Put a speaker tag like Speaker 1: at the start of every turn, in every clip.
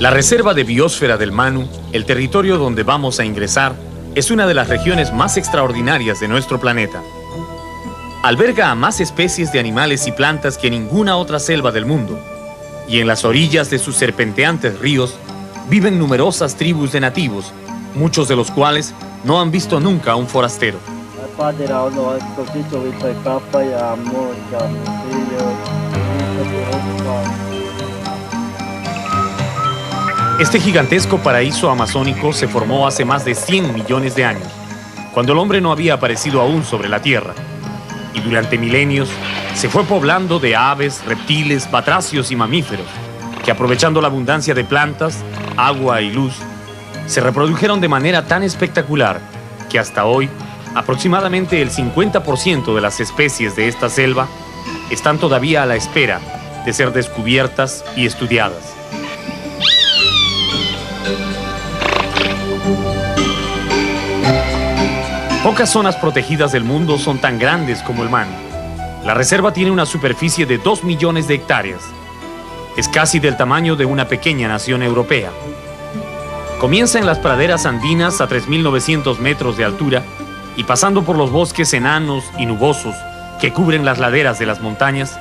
Speaker 1: La Reserva de Biosfera del Manu, el territorio donde vamos a ingresar, es una de las regiones más extraordinarias de nuestro planeta. Alberga a más especies de animales y plantas que ninguna otra selva del mundo, y en las orillas de sus serpenteantes ríos viven numerosas tribus de nativos, muchos de los cuales no han visto nunca a un forastero. Este gigantesco paraíso amazónico se formó hace más de 100 millones de años, cuando el hombre no había aparecido aún sobre la Tierra, y durante milenios se fue poblando de aves, reptiles, batracios y mamíferos, que aprovechando la abundancia de plantas, agua y luz, se reprodujeron de manera tan espectacular que hasta hoy aproximadamente el 50% de las especies de esta selva están todavía a la espera de ser descubiertas y estudiadas. Pocas zonas protegidas del mundo son tan grandes como el Manu. La reserva tiene una superficie de 2 millones de hectáreas. Es casi del tamaño de una pequeña nación europea. Comienza en las praderas andinas a 3.900 metros de altura y pasando por los bosques enanos y nubosos que cubren las laderas de las montañas,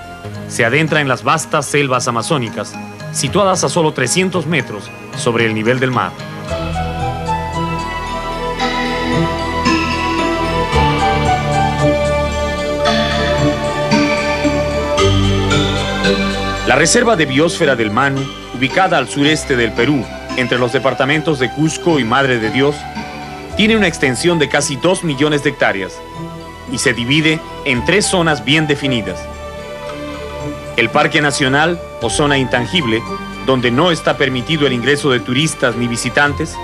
Speaker 1: se adentra en las vastas selvas amazónicas, situadas a solo 300 metros sobre el nivel del mar. La Reserva de Biosfera del Manu, ubicada al sureste del Perú, entre los departamentos de Cusco y Madre de Dios, tiene una extensión de casi 2 millones de hectáreas y se divide en 3 zonas bien definidas. El Parque Nacional o Zona Intangible, donde no está permitido el ingreso de turistas ni visitantes.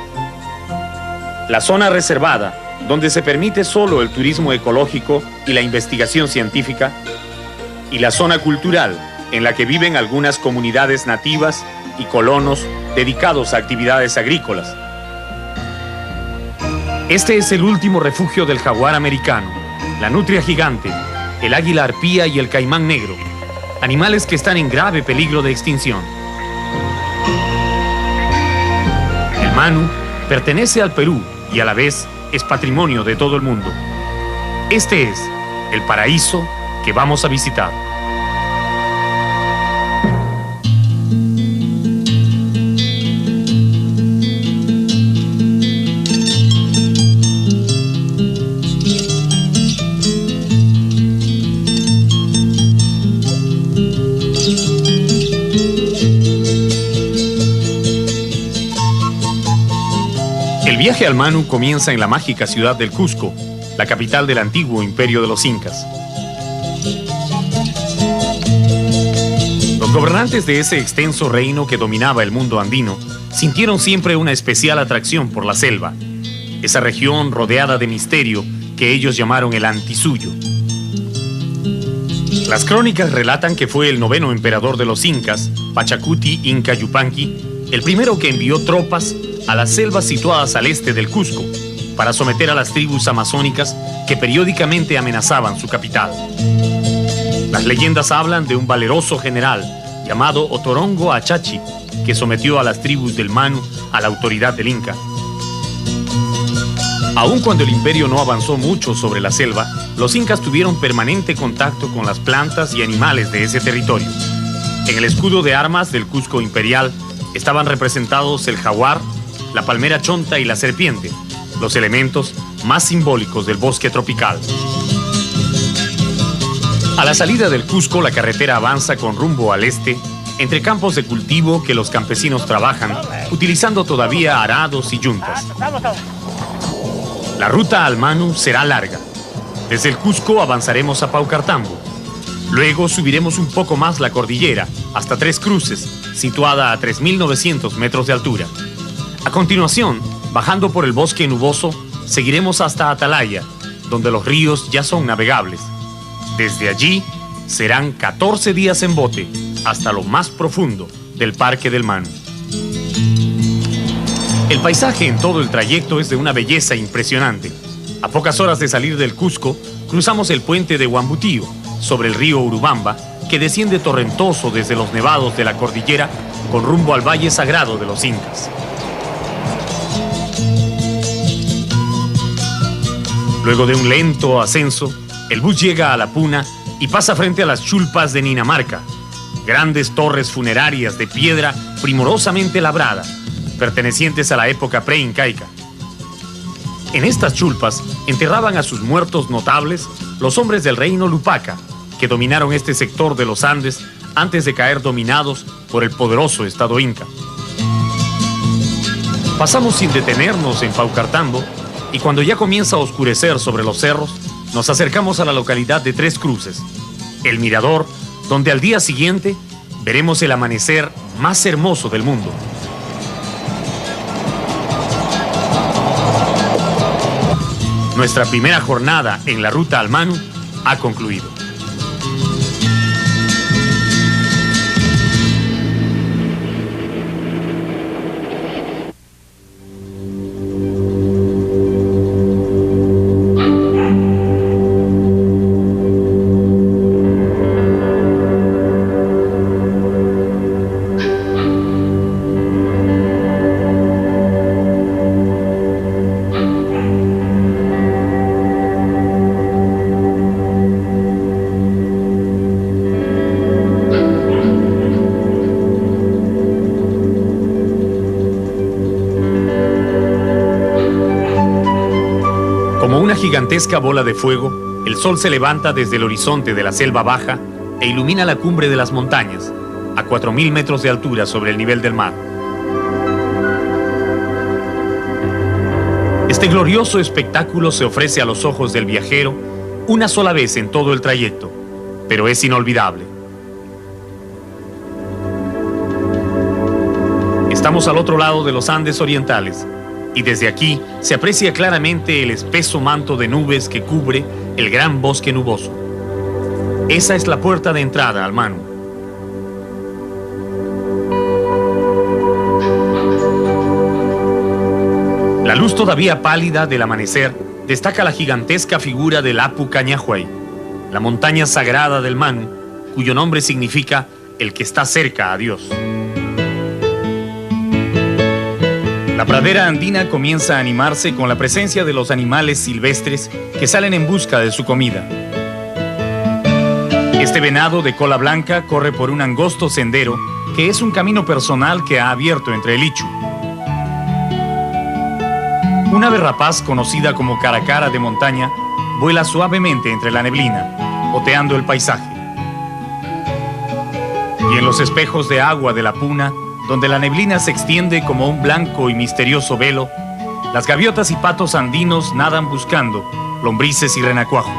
Speaker 1: La Zona Reservada, donde se permite solo el turismo ecológico y la investigación científica. Y la Zona Cultural, en la que viven algunas comunidades nativas y colonos dedicados a actividades agrícolas. Este es el último refugio del jaguar americano, la nutria gigante, el águila arpía y el caimán negro, animales que están en grave peligro de extinción. El Manu pertenece al Perú y a la vez es patrimonio de todo el mundo. Este es el paraíso que vamos a visitar. El viaje al Manu comienza en la mágica ciudad del Cusco, la capital del antiguo imperio de los incas. Los gobernantes de ese extenso reino que dominaba el mundo andino sintieron siempre una especial atracción por la selva, esa región rodeada de misterio que ellos llamaron el Antisuyo. Las crónicas relatan que fue el 9º emperador de los incas, Pachacuti Inca Yupanqui, el primero que envió tropas a las selvas situadas al este del Cusco para someter a las tribus amazónicas que periódicamente amenazaban su capital. Las leyendas hablan de un valeroso general llamado Otorongo Achachi que sometió a las tribus del Manu a la autoridad del Inca. Aun cuando el imperio no avanzó mucho sobre la selva, los incas tuvieron permanente contacto con las plantas y animales de ese territorio. En el escudo de armas del Cusco imperial estaban representados el jaguar, la palmera chonta y la serpiente, los elementos más simbólicos del bosque tropical. A la salida del Cusco, la carretera avanza con rumbo al este, entre campos de cultivo que los campesinos trabajan, utilizando todavía arados y yuntas. La ruta al Manu será larga. Desde el Cusco avanzaremos a Paucartambo. Luego subiremos un poco más la cordillera, hasta Tres Cruces, situada a 3.900 metros de altura. A continuación, bajando por el bosque nuboso, seguiremos hasta Atalaya, donde los ríos ya son navegables. Desde allí, serán 14 días en bote, hasta lo más profundo del Parque del Manu. El paisaje en todo el trayecto es de una belleza impresionante. A pocas horas de salir del Cusco, cruzamos el puente de Huambutío, sobre el río Urubamba, que desciende torrentoso desde los nevados de la cordillera con rumbo al Valle Sagrado de los Incas. Luego de un lento ascenso, el bus llega a la Puna y pasa frente a las chulpas de Ninamarca, grandes torres funerarias de piedra primorosamente labrada, pertenecientes a la época pre-incaica. En estas chulpas enterraban a sus muertos notables los hombres del reino Lupaca, que dominaron este sector de los Andes antes de caer dominados por el poderoso Estado Inca. Pasamos sin detenernos en Paucartambo y cuando ya comienza a oscurecer sobre los cerros, nos acercamos a la localidad de Tres Cruces, el mirador donde al día siguiente veremos el amanecer más hermoso del mundo. Nuestra primera jornada en la ruta al Manu ha concluido. Como una gigantesca bola de fuego, el sol se levanta desde el horizonte de la selva baja e ilumina la cumbre de las montañas, a 4.000 metros de altura sobre el nivel del mar. Este glorioso espectáculo se ofrece a los ojos del viajero una sola vez en todo el trayecto, pero es inolvidable. Estamos al otro lado de los Andes orientales, y desde aquí se aprecia claramente el espeso manto de nubes que cubre el gran bosque nuboso. Esa es la puerta de entrada al Manu. La luz todavía pálida del amanecer destaca la gigantesca figura del Apu Cañahuay, la montaña sagrada del Manu, cuyo nombre significa el que está cerca a Dios. La pradera andina comienza a animarse con la presencia de los animales silvestres que salen en busca de su comida. Este venado de cola blanca corre por un angosto sendero que es un camino personal que ha abierto entre el Ichu. Una ave rapaz conocida como caracara de montaña vuela suavemente entre la neblina, oteando el paisaje. Y en los espejos de agua de la Puna, donde la neblina se extiende como un blanco y misterioso velo, las gaviotas y patos andinos nadan buscando lombrices y renacuajos.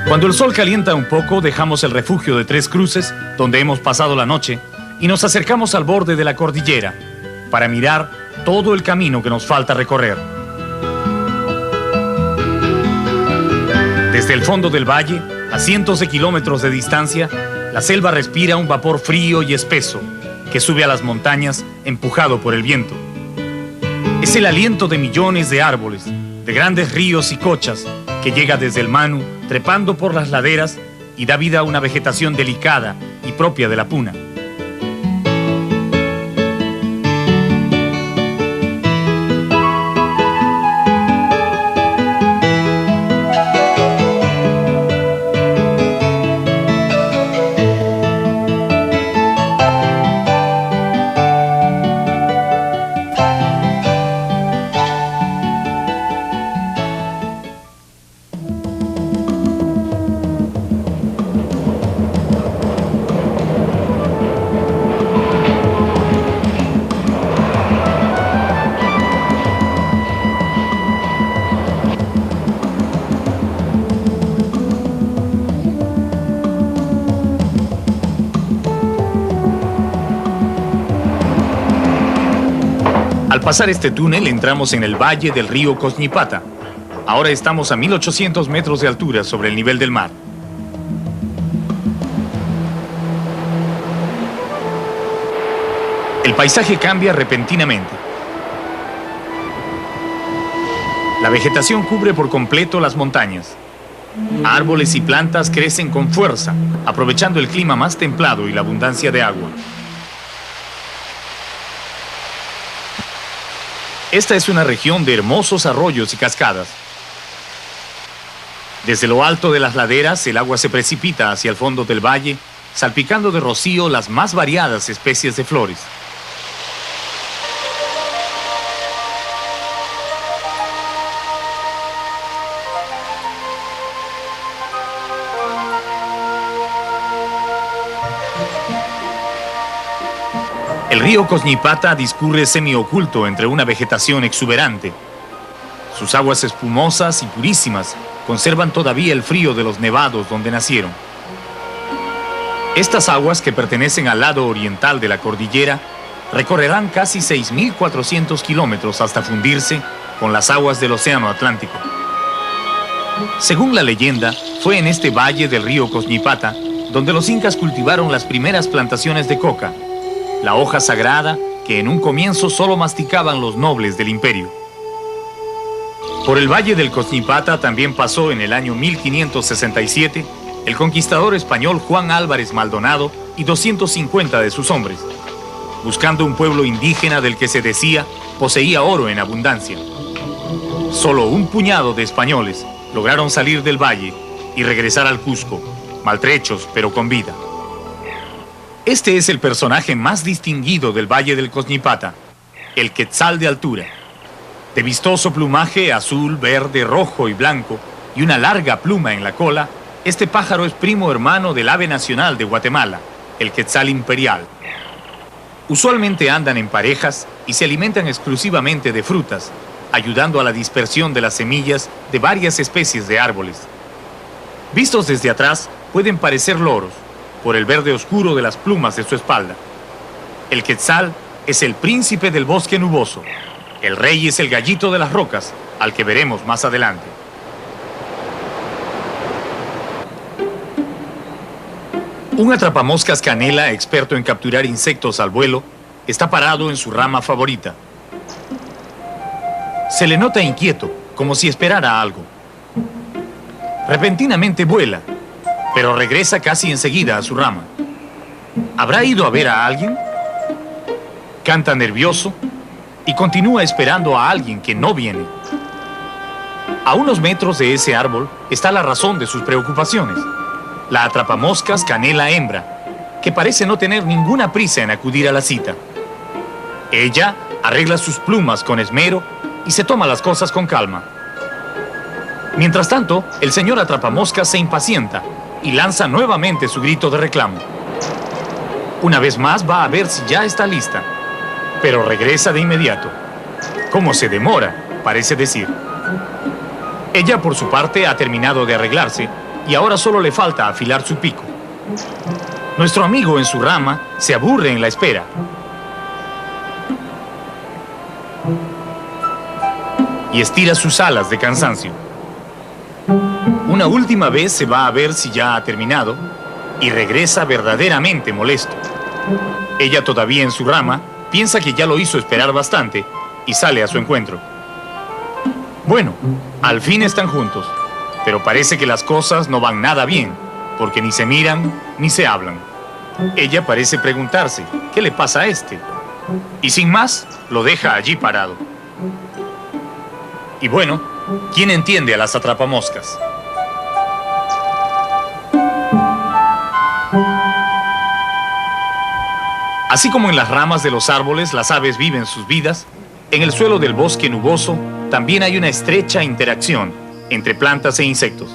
Speaker 1: Cuando el sol calienta un poco, dejamos el refugio de Tres Cruces, donde hemos pasado la noche, y nos acercamos al borde de la cordillera para mirar todo el camino que nos falta recorrer. Desde el fondo del valle, a cientos de kilómetros de distancia, la selva respira un vapor frío y espeso que sube a las montañas empujado por el viento. Es el aliento de millones de árboles, de grandes ríos y cochas que llega desde el Manu trepando por las laderas y da vida a una vegetación delicada y propia de la Puna. Al pasar este túnel entramos en el valle del río Cosñipata. Ahora estamos a 1800 metros de altura sobre el nivel del mar. El paisaje cambia repentinamente. La vegetación cubre por completo las montañas. Árboles y plantas crecen con fuerza, aprovechando el clima más templado y la abundancia de agua. Esta es una región de hermosos arroyos y cascadas. Desde lo alto de las laderas, el agua se precipita hacia el fondo del valle, salpicando de rocío las más variadas especies de flores. El río Cosñipata discurre semioculto entre una vegetación exuberante. Sus aguas espumosas y purísimas conservan todavía el frío de los nevados donde nacieron. Estas aguas, que pertenecen al lado oriental de la cordillera, recorrerán casi 6.400 kilómetros hasta fundirse con las aguas del Océano Atlántico. Según la leyenda, fue en este valle del río Cosñipata donde los incas cultivaron las primeras plantaciones de coca, la hoja sagrada que en un comienzo solo masticaban los nobles del imperio. Por el valle del Cosñipata también pasó en el año 1567 el conquistador español Juan Álvarez Maldonado y 250 de sus hombres, buscando un pueblo indígena del que se decía poseía oro en abundancia. Solo un puñado de españoles lograron salir del valle y regresar al Cusco, maltrechos pero con vida. Este es el personaje más distinguido del valle del Cosñipata, el quetzal de altura. De vistoso plumaje azul, verde, rojo y blanco y una larga pluma en la cola, este pájaro es primo hermano del ave nacional de Guatemala, el quetzal imperial. Usualmente andan en parejas y se alimentan exclusivamente de frutas, ayudando a la dispersión de las semillas de varias especies de árboles. Vistos desde atrás, pueden parecer loros, por el verde oscuro de las plumas de su espalda. El quetzal es el príncipe del bosque nuboso. El rey es el gallito de las rocas, al que veremos más adelante. Un atrapamoscas canela, experto en capturar insectos al vuelo, está parado en su rama favorita. Se le nota inquieto, como si esperara algo. Repentinamente vuela, pero regresa casi enseguida a su rama. ¿Habrá ido a ver a alguien? Canta nervioso y continúa esperando a alguien que no viene. A unos metros de ese árbol está la razón de sus preocupaciones. La atrapamoscas canela hembra, que parece no tener ninguna prisa en acudir a la cita. Ella arregla sus plumas con esmero y se toma las cosas con calma. Mientras tanto, el señor atrapamoscas se impacienta y lanza nuevamente su grito de reclamo. Una vez más va a ver si ya está lista, pero regresa de inmediato. ¿Cómo se demora?, parece decir. Ella, por su parte, ha terminado de arreglarse y ahora solo le falta afilar su pico. Nuestro amigo en su rama se aburre en la espera. Y estira sus alas de cansancio. Una última vez se va a ver si ya ha terminado y regresa verdaderamente molesto. Ella, todavía en su rama, piensa que ya lo hizo esperar bastante y sale a su encuentro. Bueno, al fin están juntos, pero parece que las cosas no van nada bien, porque ni se miran ni se hablan. Ella parece preguntarse, ¿qué le pasa a este? Y sin más, lo deja allí parado. Y bueno, ¿quién entiende a las atrapamoscas? Así como en las ramas de los árboles las aves viven sus vidas, en el suelo del bosque nuboso también hay una estrecha interacción entre plantas e insectos.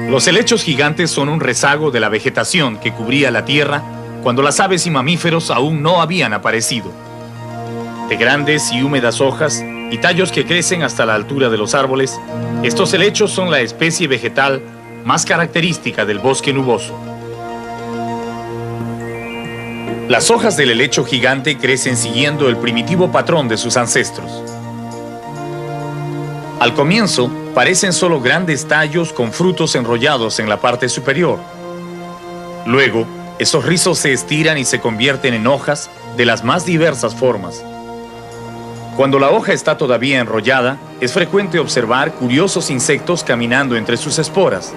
Speaker 1: Los helechos gigantes son un rezago de la vegetación que cubría la tierra cuando las aves y mamíferos aún no habían aparecido. De grandes y húmedas hojas y tallos que crecen hasta la altura de los árboles, estos helechos son la especie vegetal más característica del bosque nuboso. Las hojas del helecho gigante crecen siguiendo el primitivo patrón de sus ancestros. Al comienzo, parecen solo grandes tallos con frutos enrollados en la parte superior. Luego, esos rizos se estiran y se convierten en hojas de las más diversas formas. Cuando la hoja está todavía enrollada, es frecuente observar curiosos insectos caminando entre sus esporas.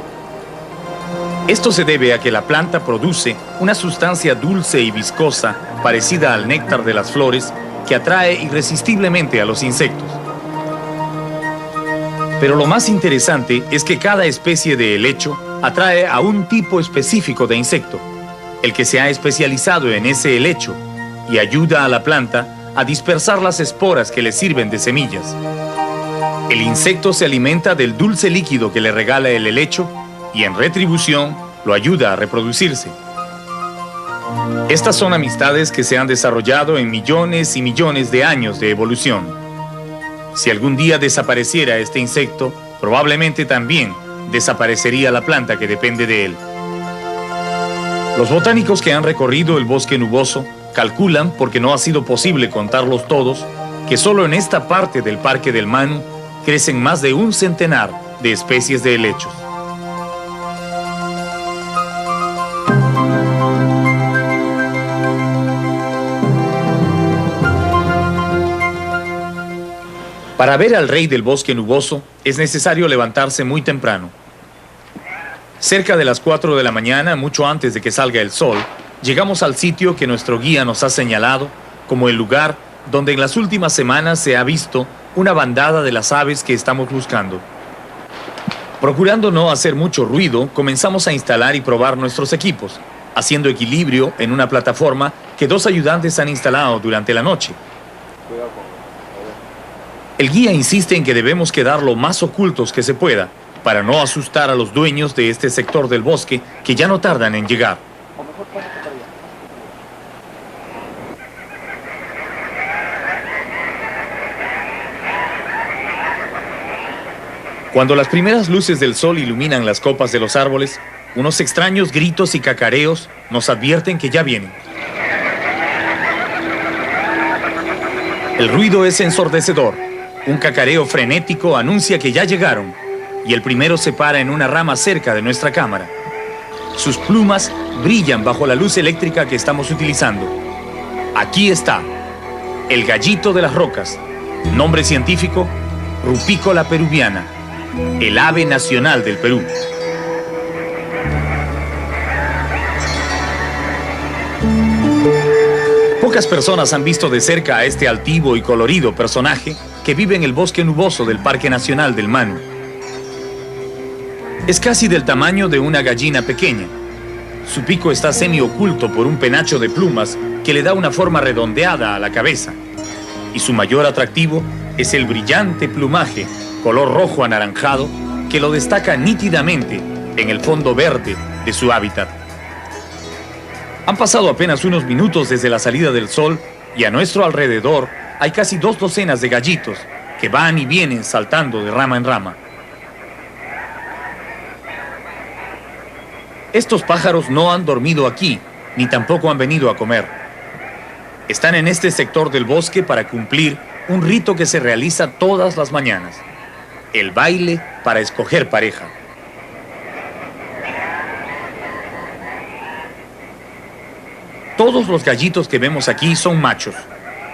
Speaker 1: Esto se debe a que la planta produce una sustancia dulce y viscosa parecida al néctar de las flores que atrae irresistiblemente a los insectos. Pero lo más interesante es que cada especie de helecho atrae a un tipo específico de insecto, el que se ha especializado en ese helecho, y ayuda a la planta a dispersar las esporas que le sirven de semillas. El insecto se alimenta del dulce líquido que le regala el helecho y en retribución lo ayuda a reproducirse. Estas son amistades que se han desarrollado en millones y millones de años de evolución. Si algún día desapareciera este insecto, probablemente también desaparecería la planta que depende de él. Los botánicos que han recorrido el bosque nuboso calculan, porque no ha sido posible contarlos todos, que solo en esta parte del Parque del Manu crecen más de 100 de especies de helechos. Para ver al rey del bosque nuboso es necesario levantarse muy temprano. Cerca de las 4 de la mañana, mucho antes de que salga el sol, llegamos al sitio que nuestro guía nos ha señalado como el lugar donde en las últimas semanas se ha visto una bandada de las aves que estamos buscando. Procurando no hacer mucho ruido, comenzamos a instalar y probar nuestros equipos, haciendo equilibrio en una plataforma que 2 ayudantes han instalado durante la noche. El guía insiste en que debemos quedar lo más ocultos que se pueda, para no asustar a los dueños de este sector del bosque que ya no tardan en llegar. Cuando las primeras luces del sol iluminan las copas de los árboles, unos extraños gritos y cacareos nos advierten que ya vienen. El ruido es ensordecedor. Un cacareo frenético anuncia que ya llegaron, y el primero se para en una rama cerca de nuestra cámara. Sus plumas brillan bajo la luz eléctrica que estamos utilizando. Aquí está, el gallito de las rocas, nombre científico, Rupicola peruviana, el ave nacional del Perú. Pocas personas han visto de cerca a este altivo y colorido personaje que vive en el bosque nuboso del Parque Nacional del Manu. Es casi del tamaño de una gallina pequeña. Su pico está semioculto por un penacho de plumas que le da una forma redondeada a la cabeza. Y su mayor atractivo es el brillante plumaje, color rojo anaranjado, que lo destaca nítidamente en el fondo verde de su hábitat. Han pasado apenas unos minutos desde la salida del sol y a nuestro alrededor hay casi 2 docenas de gallitos que van y vienen saltando de rama en rama. Estos pájaros no han dormido aquí, ni tampoco han venido a comer. Están en este sector del bosque para cumplir un rito que se realiza todas las mañanas: el baile para escoger pareja. Todos los gallitos que vemos aquí son machos.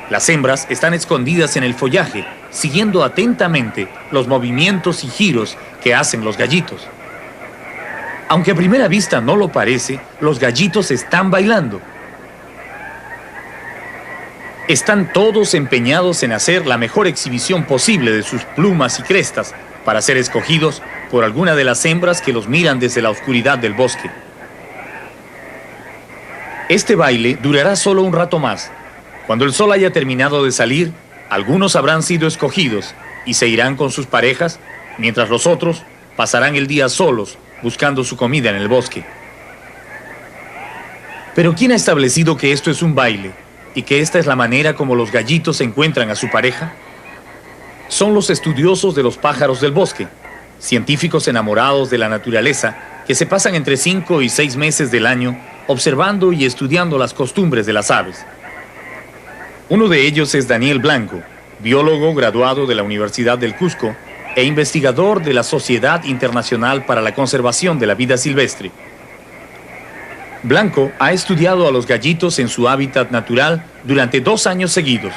Speaker 1: Las hembras están escondidas en el follaje, siguiendo atentamente los movimientos y giros que hacen los gallitos. Aunque a primera vista no lo parece, los gallitos están bailando. Están todos empeñados en hacer la mejor exhibición posible de sus plumas y crestas para ser escogidos por alguna de las hembras que los miran desde la oscuridad del bosque. Este baile durará solo un rato más. Cuando el sol haya terminado de salir, algunos habrán sido escogidos y se irán con sus parejas, mientras los otros pasarán el día solos buscando su comida en el bosque. Pero ¿quién ha establecido que esto es un baile y que esta es la manera como los gallitos encuentran a su pareja? Son los estudiosos de los pájaros del bosque, científicos enamorados de la naturaleza que se pasan entre 5 y 6 meses del año observando y estudiando las costumbres de las aves. Uno de ellos es Daniel Blanco, biólogo graduado de la Universidad del Cusco e investigador de la Sociedad Internacional para la Conservación de la Vida Silvestre. Blanco ha estudiado a los gallitos en su hábitat natural durante 2 años seguidos.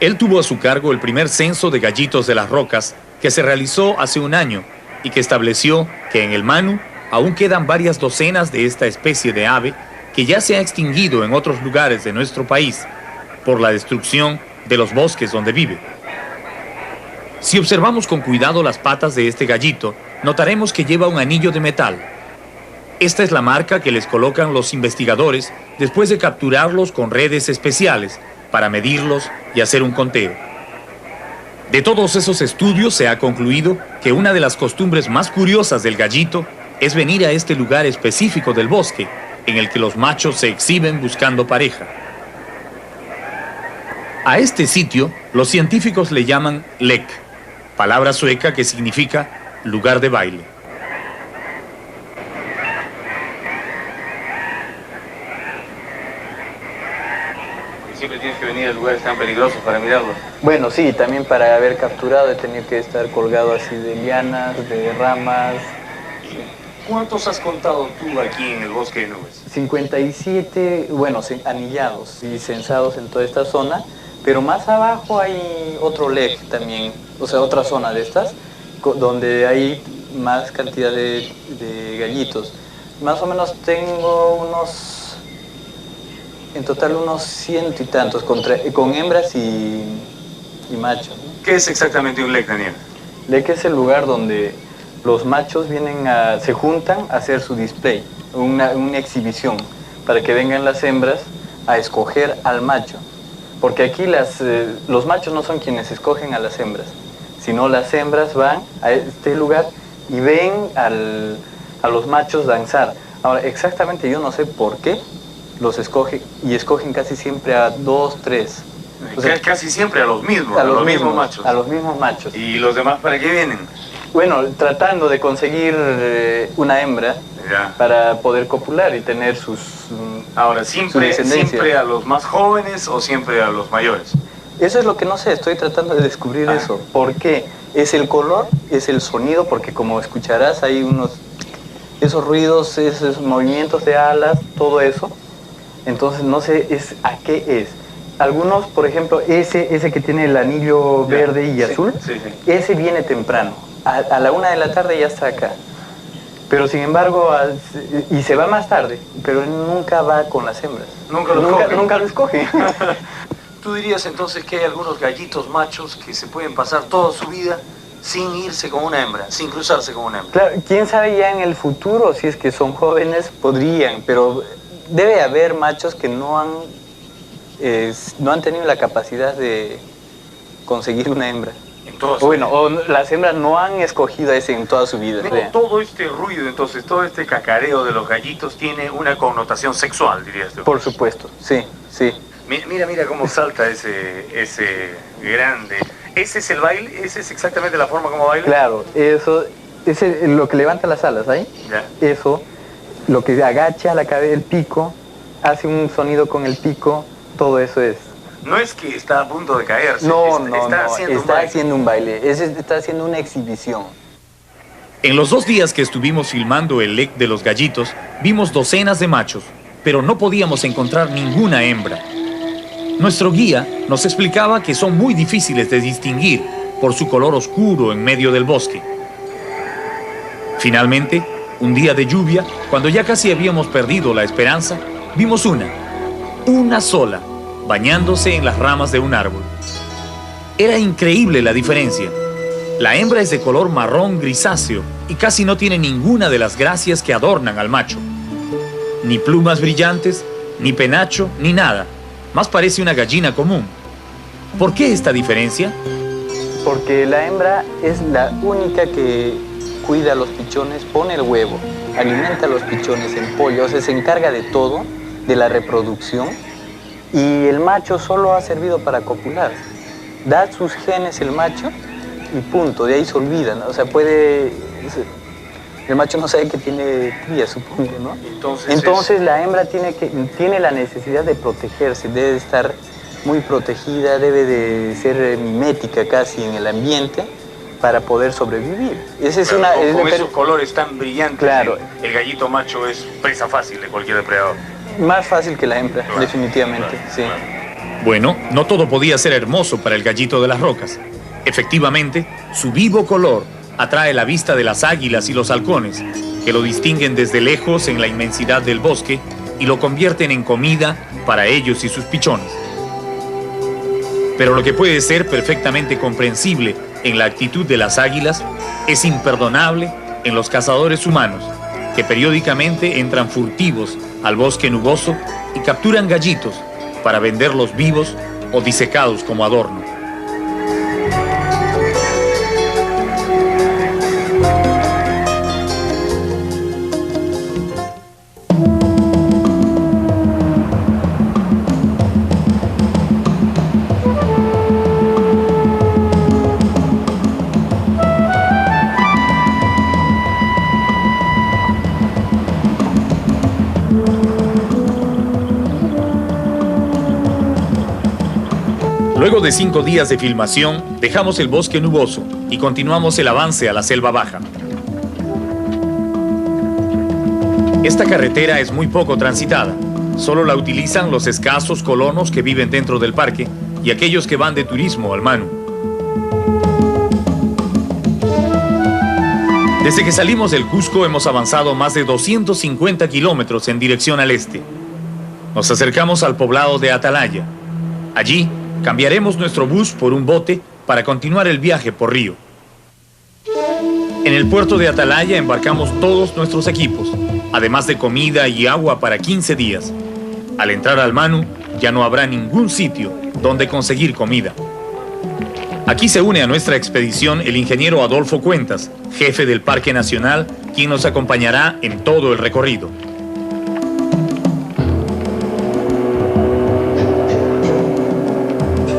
Speaker 1: Él tuvo a su cargo el primer censo de gallitos de las rocas que se realizó hace un año y que estableció que en el Manu aún quedan varias docenas de esta especie de ave que ya se ha extinguido en otros lugares de nuestro país por la destrucción de los bosques donde vive. Si observamos con cuidado las patas de este gallito, notaremos que lleva un anillo de metal. Esta es la marca que les colocan los investigadores después de capturarlos con redes especiales para medirlos y hacer un conteo. De todos esos estudios se ha concluido que una de las costumbres más curiosas del gallito es venir a este lugar específico del bosque, en el que los machos se exhiben buscando pareja. A este sitio, los científicos le llaman lek, palabra sueca que significa lugar de baile.
Speaker 2: Siempre tienes que venir a lugares tan peligrosos para mirarlo.
Speaker 3: Bueno, sí, también para haber capturado he tenido que estar colgado así de lianas, de ramas.
Speaker 2: ¿Cuántos has contado tú aquí en el bosque de nubes?
Speaker 3: 57, bueno, anillados y censados en toda esta zona, pero más abajo hay otro lek también, o sea, otra zona de estas, donde hay más cantidad de gallitos. Más o menos tengo en total unos 100 y tantos, con hembras y machos.
Speaker 2: ¿Qué es exactamente un lek, Daniel?
Speaker 3: Lek es el lugar donde los machos se juntan a hacer su display, una exhibición, para que vengan las hembras a escoger al macho. Porque aquí los machos no son quienes escogen a las hembras, sino las hembras van a este lugar y ven a los machos danzar. Ahora, exactamente yo no sé por qué los escogen, y escogen casi siempre a 2, 3.
Speaker 2: O sea, casi siempre a los mismos, a los mismos machos.
Speaker 3: A los mismos machos.
Speaker 2: ¿Y los demás para qué vienen?
Speaker 3: Bueno, tratando de conseguir una hembra para poder copular y tener sus
Speaker 2: Ahora, ¿siempre a los más jóvenes o siempre a los mayores?
Speaker 3: Eso es lo que no sé, estoy tratando de descubrir eso. ¿Por qué? Es el color, es el sonido, porque como escucharás hay esos ruidos, esos movimientos de alas, todo eso. Entonces no sé a qué es. Algunos, por ejemplo, ese que tiene el anillo verde y azul, ese viene temprano. A la 1 de la tarde ya está acá. Pero sin embargo, y se va más tarde, pero él nunca va con las hembras. Nunca lo escoge.
Speaker 2: ¿Tú dirías entonces que hay algunos gallitos machos que se pueden pasar toda su vida sin irse con una hembra, sin cruzarse con una hembra?
Speaker 3: Claro, quién sabe ya en el futuro, si es que son jóvenes, podrían, pero debe haber machos que no han tenido la capacidad de conseguir una hembra. O las hembras no han escogido a ese en toda su vida.
Speaker 2: Todo este ruido, entonces, todo este cacareo de los gallitos tiene una connotación sexual, dirías tú.
Speaker 3: Por supuesto, sí.
Speaker 2: Mira cómo salta ese grande. ¿Ese es el baile? ¿Ese es exactamente la forma como baila?
Speaker 3: Claro, eso es lo que levanta las alas ahí.
Speaker 2: Ya.
Speaker 3: Eso, lo que agacha la cabeza, el pico, hace un sonido con el pico, todo eso es.
Speaker 2: No es que está a punto de caerse.
Speaker 3: Está haciendo un baile. Está haciendo una exhibición.
Speaker 1: En los 2 días que estuvimos filmando el lek de los gallitos, vimos docenas de machos, pero no podíamos encontrar ninguna hembra. Nuestro guía nos explicaba que son muy difíciles de distinguir por su color oscuro en medio del bosque. Finalmente, un día de lluvia, cuando ya casi habíamos perdido la esperanza, vimos una sola, bañándose en las ramas de un árbol. Era increíble la diferencia. La hembra es de color marrón grisáceo y casi no tiene ninguna de las gracias que adornan al macho. Ni plumas brillantes, ni penacho, ni nada. Más parece una gallina común. ¿Por qué esta diferencia?
Speaker 3: Porque la hembra es la única que cuida a los pichones, pone el huevo, alimenta a los pichones, el pollo, o sea, se encarga de todo, de la reproducción. Y el macho solo ha servido para copular. Da sus genes el macho y punto, de ahí se olvida, ¿no? O sea, el macho no sabe que tiene cría, supongo, ¿no? Entonces la hembra tiene la necesidad de protegerse, debe de estar muy protegida, debe de ser mimética casi en el ambiente para poder sobrevivir.
Speaker 2: Con esos colores tan brillantes,
Speaker 3: claro.
Speaker 2: El gallito macho es presa fácil de cualquier depredador.
Speaker 3: Más fácil que la hembra, claro, definitivamente, claro, sí.
Speaker 2: Claro.
Speaker 1: Bueno, no todo podía ser hermoso para el gallito de las rocas. Efectivamente, su vivo color atrae la vista de las águilas y los halcones, que lo distinguen desde lejos en la inmensidad del bosque y lo convierten en comida para ellos y sus pichones. Pero lo que puede ser perfectamente comprensible en la actitud de las águilas es imperdonable en los cazadores humanos, que periódicamente entran furtivos al bosque nuboso y capturan gallitos para venderlos vivos o disecados como adorno. Luego de 5 días de filmación, dejamos el bosque nuboso y continuamos el avance a la selva baja. Esta carretera es muy poco transitada. Solo la utilizan los escasos colonos que viven dentro del parque y aquellos que van de turismo al Manu. Desde que salimos del Cusco hemos avanzado más de 250 kilómetros en dirección al este. Nos acercamos al poblado de Atalaya. Allí cambiaremos nuestro bus por un bote para continuar el viaje por río. En el puerto de Atalaya embarcamos todos nuestros equipos, además de comida y agua para 15 días. Al entrar al Manu, ya no habrá ningún sitio donde conseguir comida. Aquí se une a nuestra expedición el ingeniero Adolfo Cuentas, jefe del Parque Nacional, quien nos acompañará en todo el recorrido.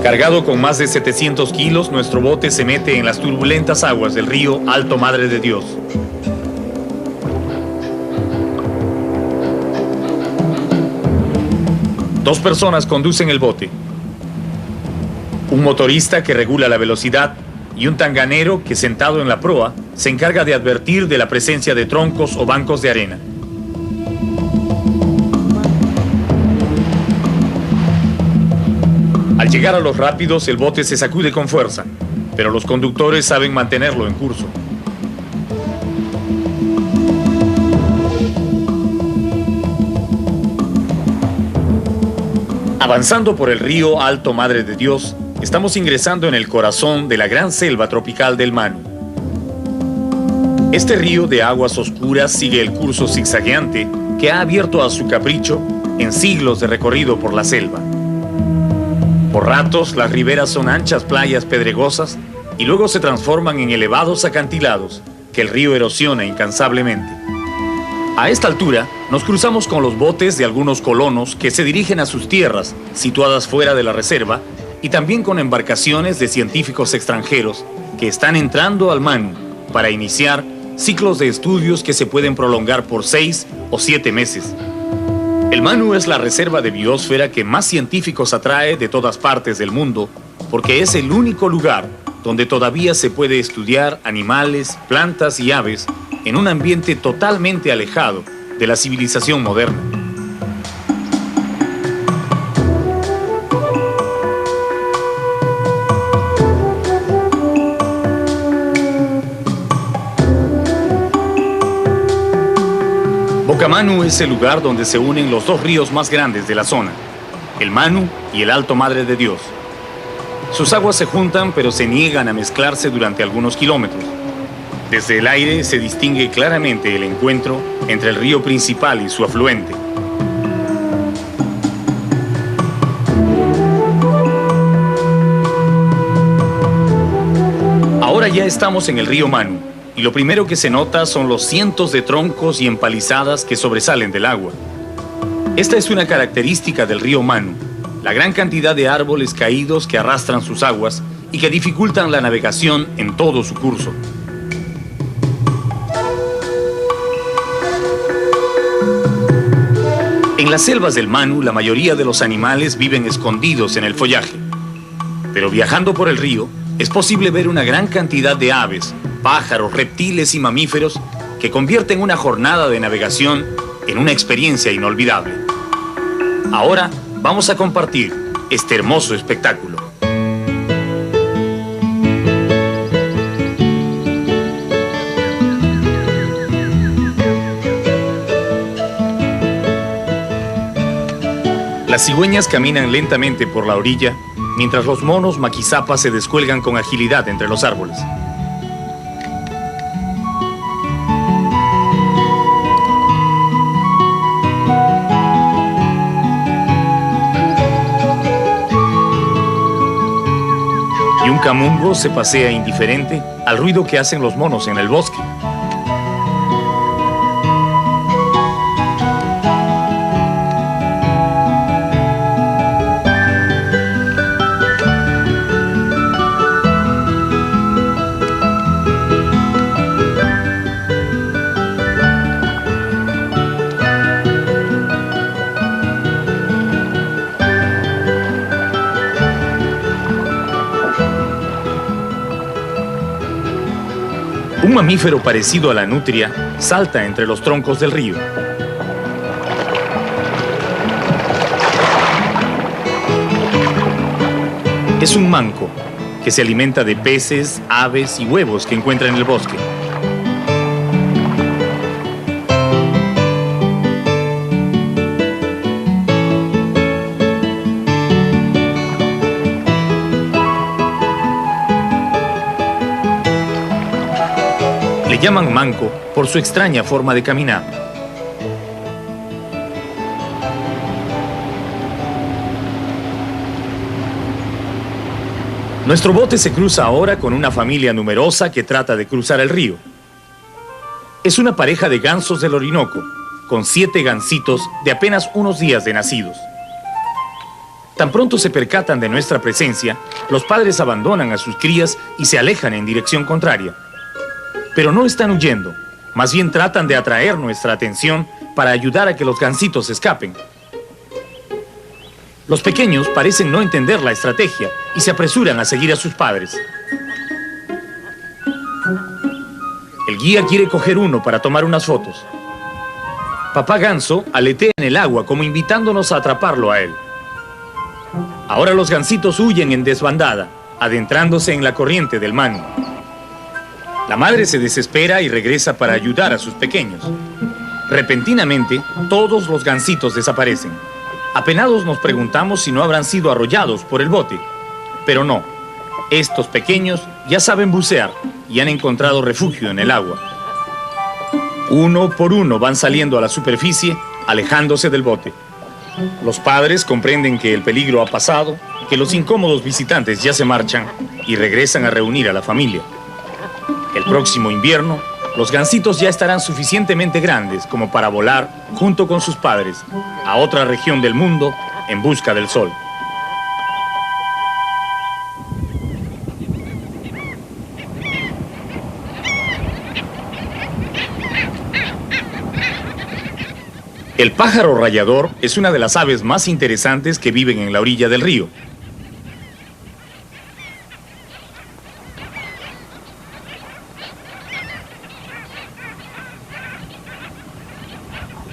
Speaker 1: Cargado con más de 700 kilos, nuestro bote se mete en las turbulentas aguas del río Alto Madre de Dios. Dos personas conducen el bote. Un motorista que regula la velocidad y un tanganero que, sentado en la proa, se encarga de advertir de la presencia de troncos o bancos de arena. Al llegar a los rápidos, el bote se sacude con fuerza, pero los conductores saben mantenerlo en curso. Avanzando por el río Alto Madre de Dios, estamos ingresando en el corazón de la gran selva tropical del Manu. Este río de aguas oscuras sigue el curso zigzagueante que ha abierto a su capricho en siglos de recorrido por la selva. Por ratos, las riberas son anchas playas pedregosas y luego se transforman en elevados acantilados que el río erosiona incansablemente. A esta altura, nos cruzamos con los botes de algunos colonos que se dirigen a sus tierras, situadas fuera de la reserva, y también con embarcaciones de científicos extranjeros que están entrando al Manu para iniciar ciclos de estudios que se pueden prolongar por 6 o 7 meses. El Manu es la reserva de biosfera que más científicos atrae de todas partes del mundo, porque es el único lugar donde todavía se puede estudiar animales, plantas y aves en un ambiente totalmente alejado de la civilización moderna. Manu es el lugar donde se unen los dos ríos más grandes de la zona, el Manu y el Alto Madre de Dios. Sus aguas se juntan, pero se niegan a mezclarse durante algunos kilómetros. Desde el aire se distingue claramente el encuentro entre el río principal y su afluente. Ahora ya estamos en el río Manu, y lo primero que se nota son los cientos de troncos y empalizadas que sobresalen del agua. Esta es una característica del río Manu, la gran cantidad de árboles caídos que arrastran sus aguas y que dificultan la navegación en todo su curso. En las selvas del Manu, la mayoría de los animales viven escondidos en el follaje. Pero viajando por el río, es posible ver una gran cantidad de aves, pájaros, reptiles y mamíferos que convierten una jornada de navegación en una experiencia inolvidable. Ahora vamos a compartir este hermoso espectáculo. Las cigüeñas caminan lentamente por la orilla, mientras los monos maquizapas se descuelgan con agilidad entre los árboles. Y un camungo se pasea indiferente al ruido que hacen los monos en el bosque. Un mamífero parecido a la nutria salta entre los troncos del río. Es un manco que se alimenta de peces, aves y huevos que encuentra en el bosque. Le llaman manco por su extraña forma de caminar. Nuestro bote se cruza ahora con una familia numerosa que trata de cruzar el río. Es una pareja de gansos del Orinoco, con 7 gansitos de apenas unos días de nacidos. Tan pronto se percatan de nuestra presencia, los padres abandonan a sus crías y se alejan en dirección contraria. Pero no están huyendo, más bien tratan de atraer nuestra atención para ayudar a que los gansitos escapen. Los pequeños parecen no entender la estrategia y se apresuran a seguir a sus padres. El guía quiere coger uno para tomar unas fotos. Papá ganso aletea en el agua como invitándonos a atraparlo a él. Ahora los gansitos huyen en desbandada, adentrándose en la corriente del Mani. La madre se desespera y regresa para ayudar a sus pequeños. Repentinamente, todos los gansitos desaparecen. Apenados nos preguntamos si no habrán sido arrollados por el bote. Pero no, estos pequeños ya saben bucear y han encontrado refugio en el agua. Uno por uno van saliendo a la superficie, alejándose del bote. Los padres comprenden que el peligro ha pasado, que los incómodos visitantes ya se marchan y regresan a reunir a la familia. El próximo invierno, los gansitos ya estarán suficientemente grandes como para volar, junto con sus padres, a otra región del mundo en busca del sol. El pájaro rayador es una de las aves más interesantes que viven en la orilla del río.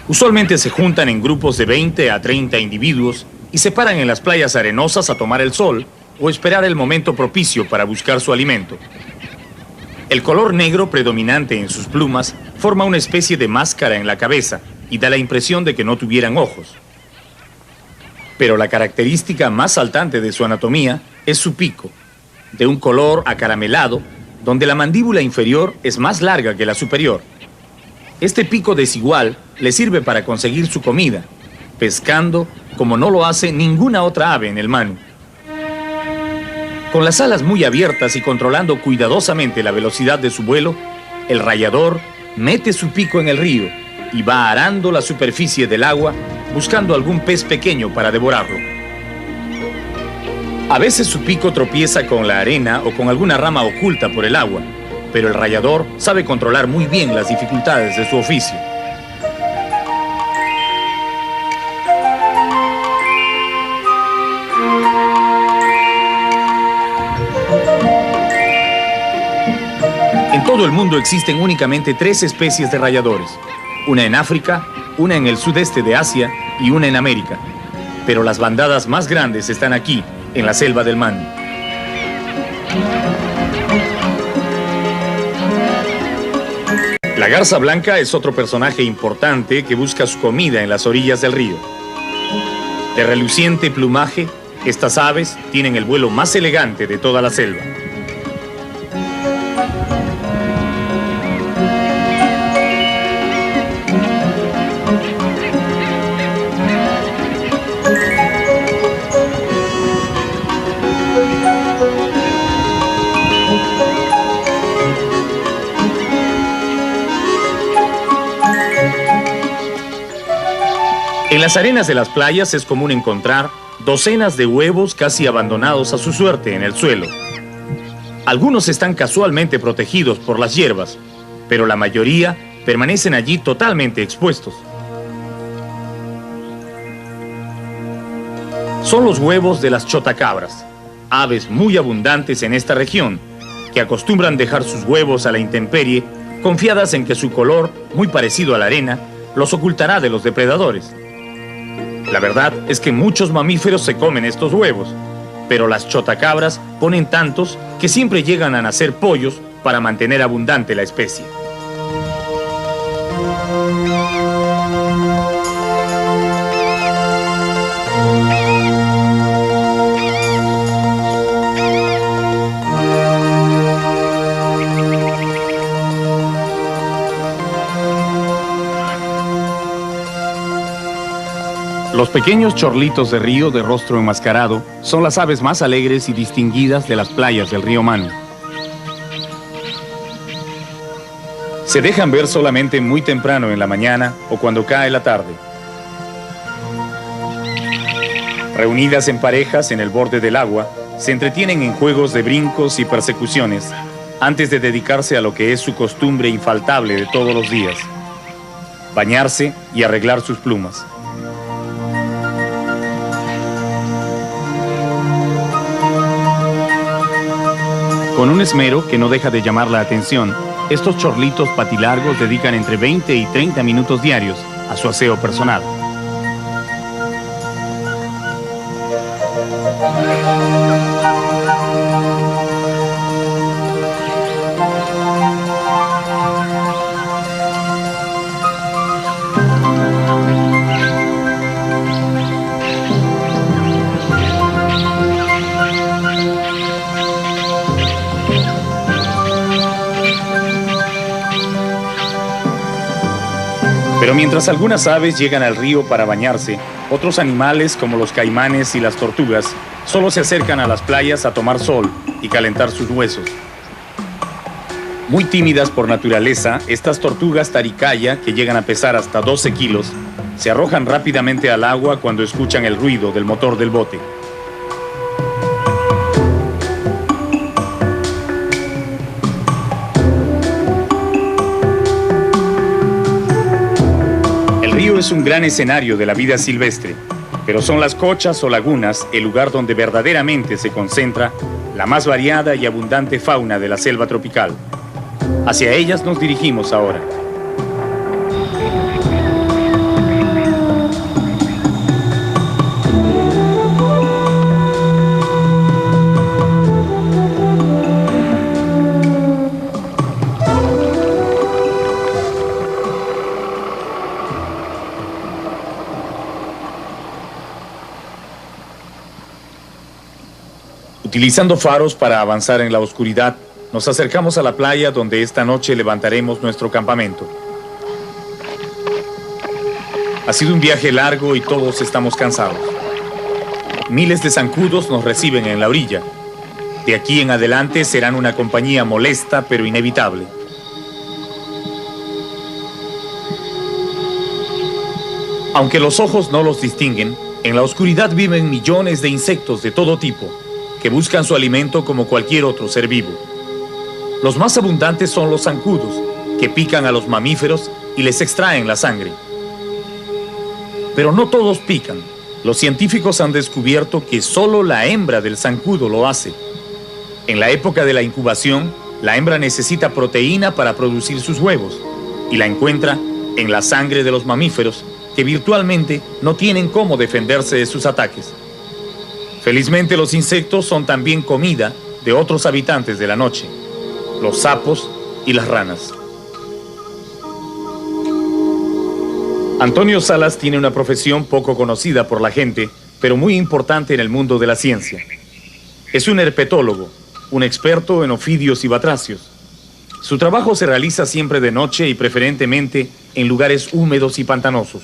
Speaker 1: Usualmente se juntan en grupos de 20 a 30 individuos y se paran en las playas arenosas a tomar el sol o esperar el momento propicio para buscar su alimento. El color negro predominante en sus plumas forma una especie de máscara en la cabeza y da la impresión de que no tuvieran ojos. Pero la característica más saltante de su anatomía es su pico, de un color acaramelado, donde la mandíbula inferior es más larga que la superior. Este pico desigual le sirve para conseguir su comida, pescando como no lo hace ninguna otra ave en el Manu. Con las alas muy abiertas y controlando cuidadosamente la velocidad de su vuelo, el rayador mete su pico en el río y va arando la superficie del agua buscando algún pez pequeño para devorarlo. A veces su pico tropieza con la arena o con alguna rama oculta por el agua, pero el rayador sabe controlar muy bien las dificultades de su oficio. En todo el mundo existen únicamente 3 especies de rayadores, una en África, una en el sudeste de Asia y una en América. Pero las bandadas más grandes están aquí, en la selva del Manu. La garza blanca es otro personaje importante que busca su comida en las orillas del río. De reluciente plumaje, estas aves tienen el vuelo más elegante de toda la selva. En las arenas de las playas es común encontrar docenas de huevos casi abandonados a su suerte en el suelo. Algunos están casualmente protegidos por las hierbas, pero la mayoría permanecen allí totalmente expuestos. Son los huevos de las chotacabras, aves muy abundantes en esta región, que acostumbran dejar sus huevos a la intemperie, confiadas en que su color, muy parecido a la arena, los ocultará de los depredadores. La verdad es que muchos mamíferos se comen estos huevos, pero las chotacabras ponen tantos que siempre llegan a nacer pollos para mantener abundante la especie. Los pequeños chorlitos de río de rostro enmascarado son las aves más alegres y distinguidas de las playas del río Manu. Se dejan ver solamente muy temprano en la mañana o cuando cae la tarde. Reunidas en parejas en el borde del agua, se entretienen en juegos de brincos y persecuciones antes de dedicarse a lo que es su costumbre infaltable de todos los días: bañarse y arreglar sus plumas. Con un esmero que no deja de llamar la atención, estos chorlitos patilargos dedican entre 20 y 30 minutos diarios a su aseo personal. Pero mientras algunas aves llegan al río para bañarse, otros animales como los caimanes y las tortugas solo se acercan a las playas a tomar sol y calentar sus huesos. Muy tímidas por naturaleza, estas tortugas taricaya, que llegan a pesar hasta 12 kilos, se arrojan rápidamente al agua cuando escuchan el ruido del motor del bote. El río es un gran escenario de la vida silvestre, pero son las cochas o lagunas el lugar donde verdaderamente se concentra la más variada y abundante fauna de la selva tropical. Hacia ellas nos dirigimos ahora. Utilizando faros para avanzar en la oscuridad, nos acercamos a la playa donde esta noche levantaremos nuestro campamento. Ha sido un viaje largo y todos estamos cansados. Miles de zancudos nos reciben en la orilla. De aquí en adelante serán una compañía molesta pero inevitable. Aunque los ojos no los distinguen, en la oscuridad viven millones de insectos de todo tipo, que buscan su alimento como cualquier otro ser vivo. Los más abundantes son los zancudos, que pican a los mamíferos y les extraen la sangre. Pero no todos pican. Los científicos han descubierto que solo la hembra del zancudo lo hace. En la época de la incubación, la hembra necesita proteína para producir sus huevos, y la encuentra en la sangre de los mamíferos que virtualmente no tienen cómo defenderse de sus ataques. Felizmente los insectos son también comida de otros habitantes de la noche, los sapos y las ranas. Antonio Salas tiene una profesión poco conocida por la gente, pero muy importante en el mundo de la ciencia. Es un herpetólogo, un experto en ofidios y batracios. Su trabajo se realiza siempre de noche y preferentemente en lugares húmedos y pantanosos.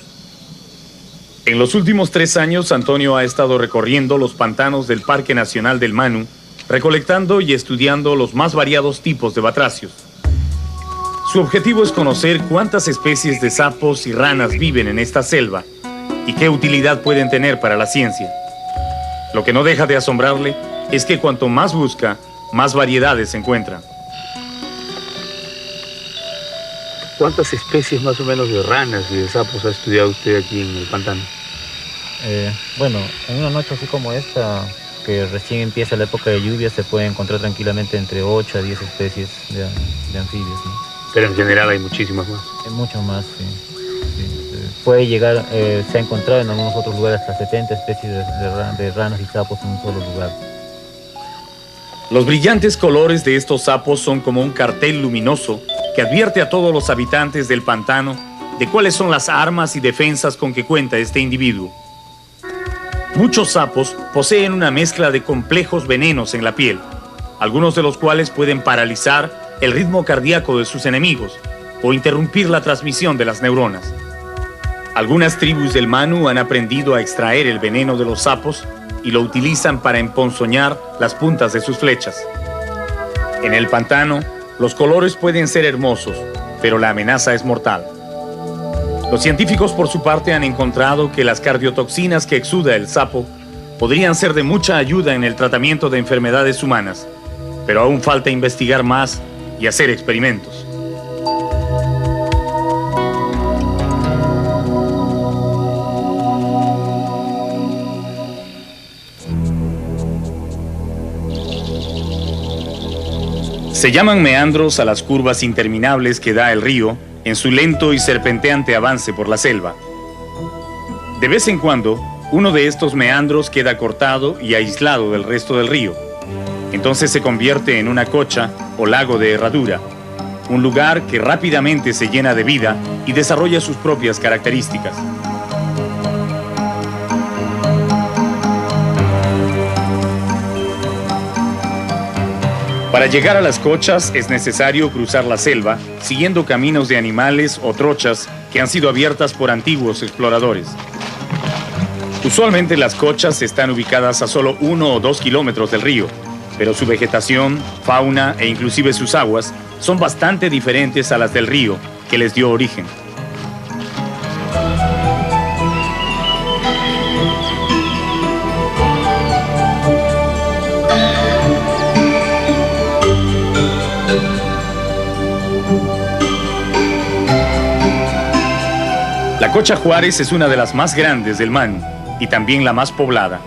Speaker 1: En los últimos 3 años, Antonio ha estado recorriendo los pantanos del Parque Nacional del Manu, recolectando y estudiando los más variados tipos de batracios. Su objetivo es conocer cuántas especies de sapos y ranas viven en esta selva y qué utilidad pueden tener para la ciencia. Lo que no deja de asombrarle es que cuanto más busca, más variedades se encuentran.
Speaker 3: ¿Cuántas especies más o menos de ranas y de sapos ha estudiado usted aquí en el pantano?
Speaker 4: Bueno, en una noche así como esta, que recién empieza la época de lluvia, se puede encontrar tranquilamente entre 8 a 10 especies de anfibios, ¿no?
Speaker 3: Pero en general hay muchísimas más.
Speaker 4: Hay mucho más, sí. Puede llegar, se ha encontrado en algunos otros lugares hasta 70 especies de ranas y sapos en un solo lugar.
Speaker 1: Los brillantes colores de estos sapos son como un cartel luminoso que advierte a todos los habitantes del pantano de cuáles son las armas y defensas con que cuenta este individuo. Muchos sapos poseen una mezcla de complejos venenos en la piel, algunos de los cuales pueden paralizar el ritmo cardíaco de sus enemigos o interrumpir la transmisión de las neuronas. Algunas tribus del Manu han aprendido a extraer el veneno de los sapos y lo utilizan para emponzoñar las puntas de sus flechas. En el pantano, los colores pueden ser hermosos, pero la amenaza es mortal. Los científicos, por su parte, han encontrado que las cardiotoxinas que exuda el sapo podrían ser de mucha ayuda en el tratamiento de enfermedades humanas, pero aún falta investigar más y hacer experimentos. Se llaman meandros a las curvas interminables que da el río en su lento y serpenteante avance por la selva. De vez en cuando, uno de estos meandros queda cortado y aislado del resto del río. Entonces se convierte en una cocha o lago de herradura, un lugar que rápidamente se llena de vida y desarrolla sus propias características. Para llegar a las cochas es necesario cruzar la selva siguiendo caminos de animales o trochas que han sido abiertas por antiguos exploradores. Usualmente las cochas están ubicadas a solo 1 o 2 kilómetros del río, pero su vegetación, fauna e inclusive sus aguas son bastante diferentes a las del río que les dio origen. La Cocha Juárez es una de las más grandes del Manu y también la más poblada.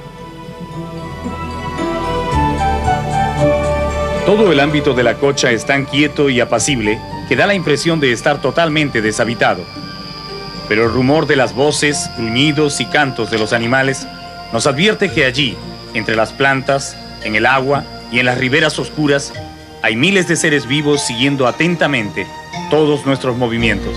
Speaker 1: Todo el ámbito de la cocha es tan quieto y apacible que da la impresión de estar totalmente deshabitado. Pero el rumor de las voces, gruñidos y cantos de los animales nos advierte que allí, entre las plantas, en el agua y en las riberas oscuras, hay miles de seres vivos siguiendo atentamente todos nuestros movimientos.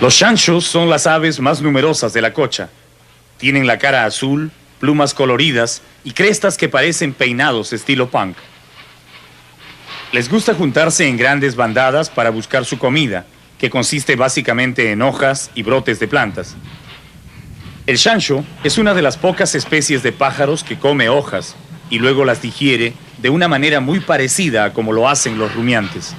Speaker 1: Los chanchos son las aves más numerosas de la cocha. Tienen la cara azul, plumas coloridas y crestas que parecen peinados estilo punk. Les gusta juntarse en grandes bandadas para buscar su comida, que consiste básicamente en hojas y brotes de plantas. El chancho es una de las pocas especies de pájaros que come hojas y luego las digiere de una manera muy parecida a como lo hacen los rumiantes.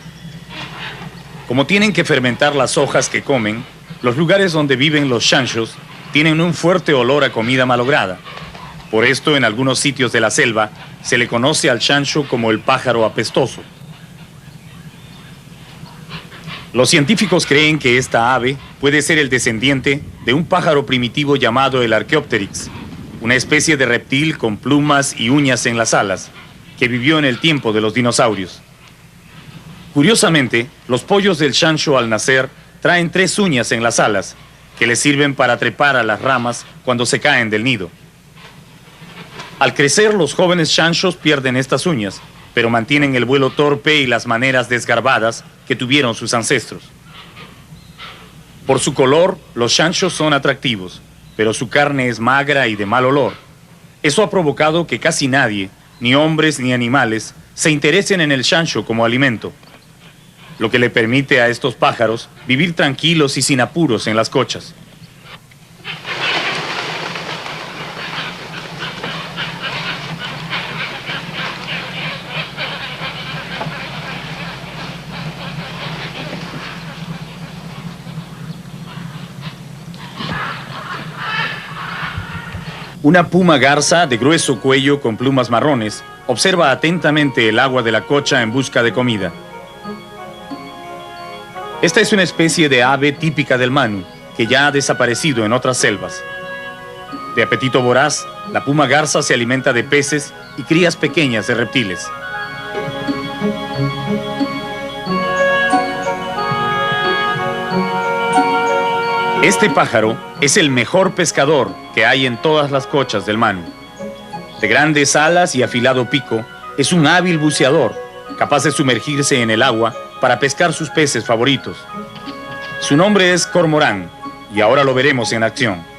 Speaker 1: Como tienen que fermentar las hojas que comen, los lugares donde viven los chanchos tienen un fuerte olor a comida malograda. Por esto, en algunos sitios de la selva, se le conoce al chancho como el pájaro apestoso. Los científicos creen que esta ave puede ser el descendiente de un pájaro primitivo llamado el Archaeopteryx, una especie de reptil con plumas y uñas en las alas, que vivió en el tiempo de los dinosaurios. Curiosamente, los pollos del chancho al nacer traen 3 uñas en las alas, que les sirven para trepar a las ramas cuando se caen del nido. Al crecer, los jóvenes chanchos pierden estas uñas, pero mantienen el vuelo torpe y las maneras desgarbadas que tuvieron sus ancestros. Por su color, los chanchos son atractivos, pero su carne es magra y de mal olor. Eso ha provocado que casi nadie, ni hombres ni animales, se interesen en el chancho como alimento, lo que le permite a estos pájaros vivir tranquilos y sin apuros en las cochas. Una puma garza de grueso cuello con plumas marrones observa atentamente el agua de la cocha en busca de comida. Esta es una especie de ave típica del Manu, que ya ha desaparecido en otras selvas. De apetito voraz, la puma garza se alimenta de peces y crías pequeñas de reptiles. Este pájaro es el mejor pescador que hay en todas las cochas del Manu. De grandes alas y afilado pico, es un hábil buceador, capaz de sumergirse en el agua para pescar sus peces favoritos. Su nombre es cormorán, y ahora lo veremos en acción.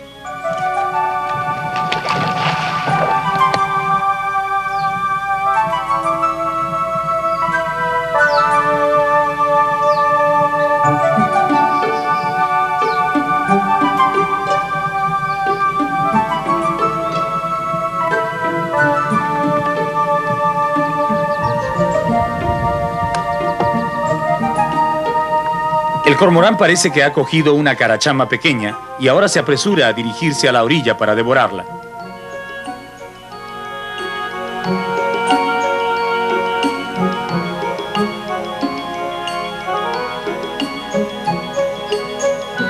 Speaker 1: El cormorán parece que ha cogido una carachama pequeña y ahora se apresura a dirigirse a la orilla para devorarla.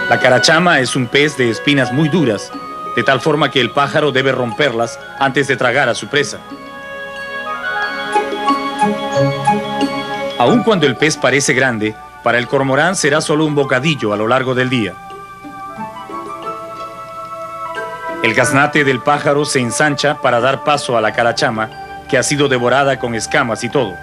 Speaker 1: La carachama es un pez de espinas muy duras, de tal forma que el pájaro debe romperlas antes de tragar a su presa. Aun cuando el pez parece grande, para el cormorán será solo un bocadillo a lo largo del día. El gaznate del pájaro se ensancha para dar paso a la carachama, que ha sido devorada con escamas y todo.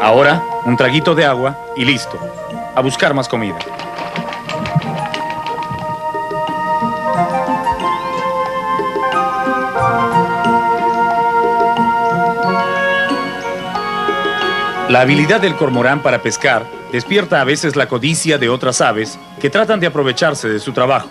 Speaker 1: Ahora, un traguito de agua y listo. A buscar más comida. La habilidad del cormorán para pescar despierta a veces la codicia de otras aves que tratan de aprovecharse de su trabajo.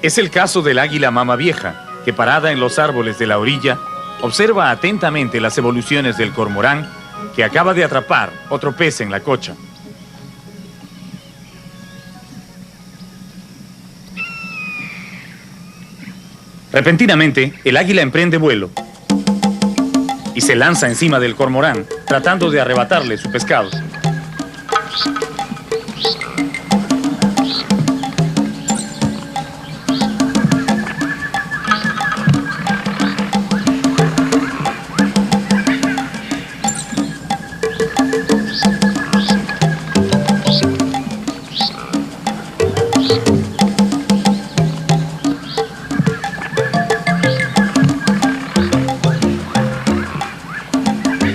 Speaker 1: Es el caso del águila mamavieja, que parada en los árboles de la orilla, observa atentamente las evoluciones del cormorán, que acaba de atrapar otro pez en la cocha. Repentinamente, el águila emprende vuelo y se lanza encima del cormorán, tratando de arrebatarle su pescado.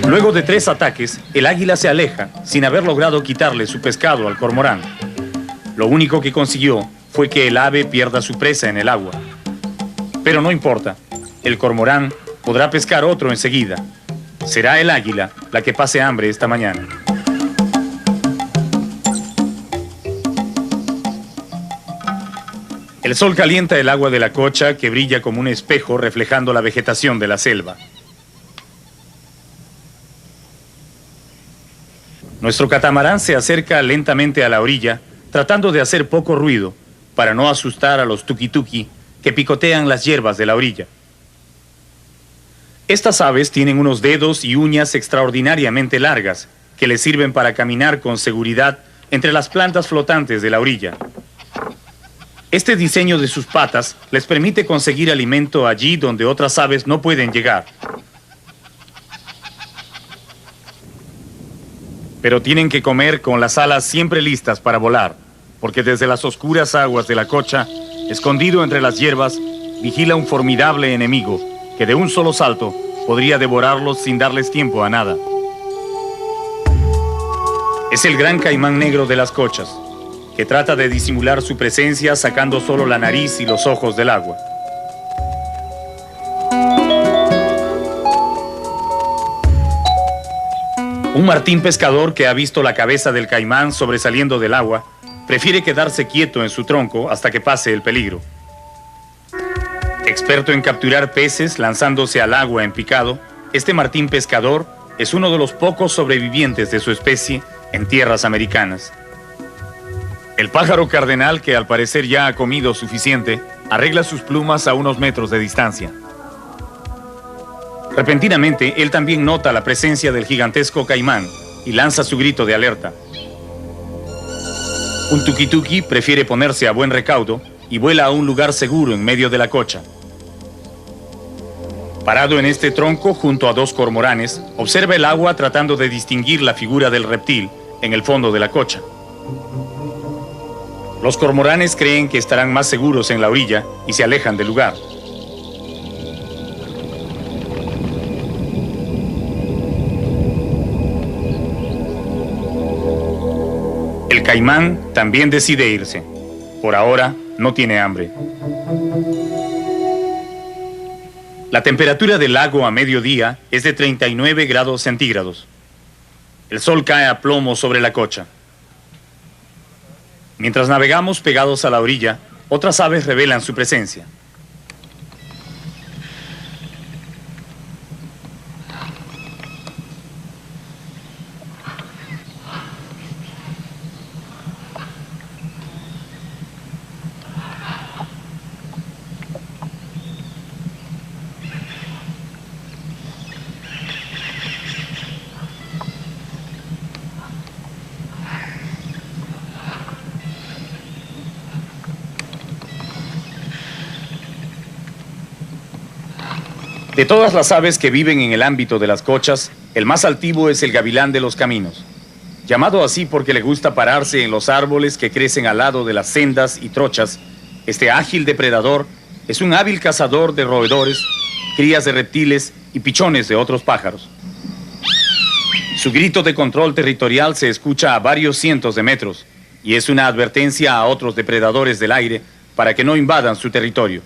Speaker 1: Luego de 3 ataques, el águila se aleja sin haber logrado quitarle su pescado al cormorán. Lo único que consiguió fue que el ave pierda su presa en el agua. Pero no importa, el cormorán podrá pescar otro enseguida. Será el águila la que pase hambre esta mañana. El sol calienta el agua de la cocha, que brilla como un espejo reflejando la vegetación de la selva. Nuestro catamarán se acerca lentamente a la orilla, tratando de hacer poco ruido, para no asustar a los tuki-tuki que picotean las hierbas de la orilla. Estas aves tienen unos dedos y uñas extraordinariamente largas, que les sirven para caminar con seguridad entre las plantas flotantes de la orilla. Este diseño de sus patas les permite conseguir alimento allí donde otras aves no pueden llegar. Pero tienen que comer con las alas siempre listas para volar, porque desde las oscuras aguas de la cocha, escondido entre las hierbas, vigila un formidable enemigo que de un solo salto podría devorarlos sin darles tiempo a nada. Es el gran caimán negro de las cochas, que trata de disimular su presencia sacando solo la nariz y los ojos del agua. Un martín pescador que ha visto la cabeza del caimán sobresaliendo del agua, prefiere quedarse quieto en su tronco hasta que pase el peligro. Experto en capturar peces lanzándose al agua en picado, este martín pescador es uno de los pocos sobrevivientes de su especie en tierras americanas. El pájaro cardenal, que al parecer ya ha comido suficiente, arregla sus plumas a unos metros de distancia. Repentinamente, él también nota la presencia del gigantesco caimán y lanza su grito de alerta. Un tuki-tuki prefiere ponerse a buen recaudo y vuela a un lugar seguro en medio de la cocha. Parado en este tronco junto a dos cormoranes, observa el agua tratando de distinguir la figura del reptil en el fondo de la cocha. Los cormoranes creen que estarán más seguros en la orilla y se alejan del lugar. El caimán también decide irse. Por ahora, no tiene hambre. La temperatura del lago a mediodía es de 39 grados centígrados. El sol cae a plomo sobre la cocha. Mientras navegamos pegados a la orilla, otras aves revelan su presencia. De todas las aves que viven en el ámbito de las cochas, el más altivo es el gavilán de los caminos, llamado así porque le gusta pararse en los árboles que crecen al lado de las sendas y trochas. Este ágil depredador es un hábil cazador de roedores, crías de reptiles y pichones de otros pájaros. Su grito de control territorial se escucha a varios cientos de metros y es una advertencia a otros depredadores del aire para que no invadan su territorio.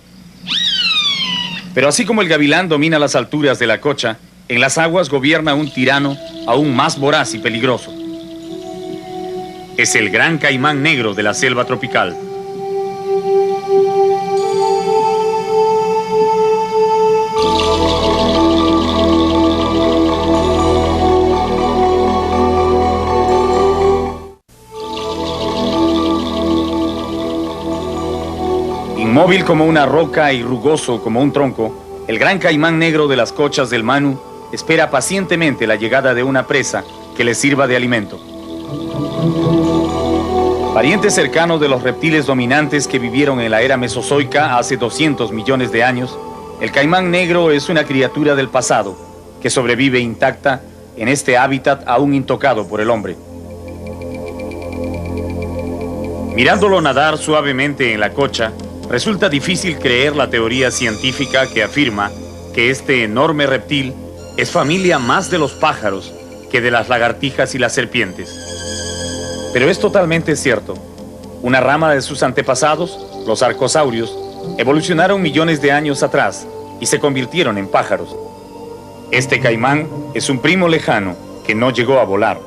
Speaker 1: Pero así como el gavilán domina las alturas de la cocha, en las aguas gobierna un tirano aún más voraz y peligroso. Es el gran caimán negro de la selva tropical. Inmóvil como una roca y rugoso como un tronco, el gran caimán negro de las cochas del Manu espera pacientemente la llegada de una presa que le sirva de alimento. Pariente cercano de los reptiles dominantes que vivieron en la era mesozoica hace 200 millones de años, el caimán negro es una criatura del pasado que sobrevive intacta en este hábitat aún intocado por el hombre. Mirándolo nadar suavemente en la cocha, resulta difícil creer la teoría científica que afirma que este enorme reptil es familia más de los pájaros que de las lagartijas y las serpientes. Pero es totalmente cierto. Una rama de sus antepasados, los arcosaurios, evolucionaron millones de años atrás y se convirtieron en pájaros. Este caimán es un primo lejano que no llegó a volar.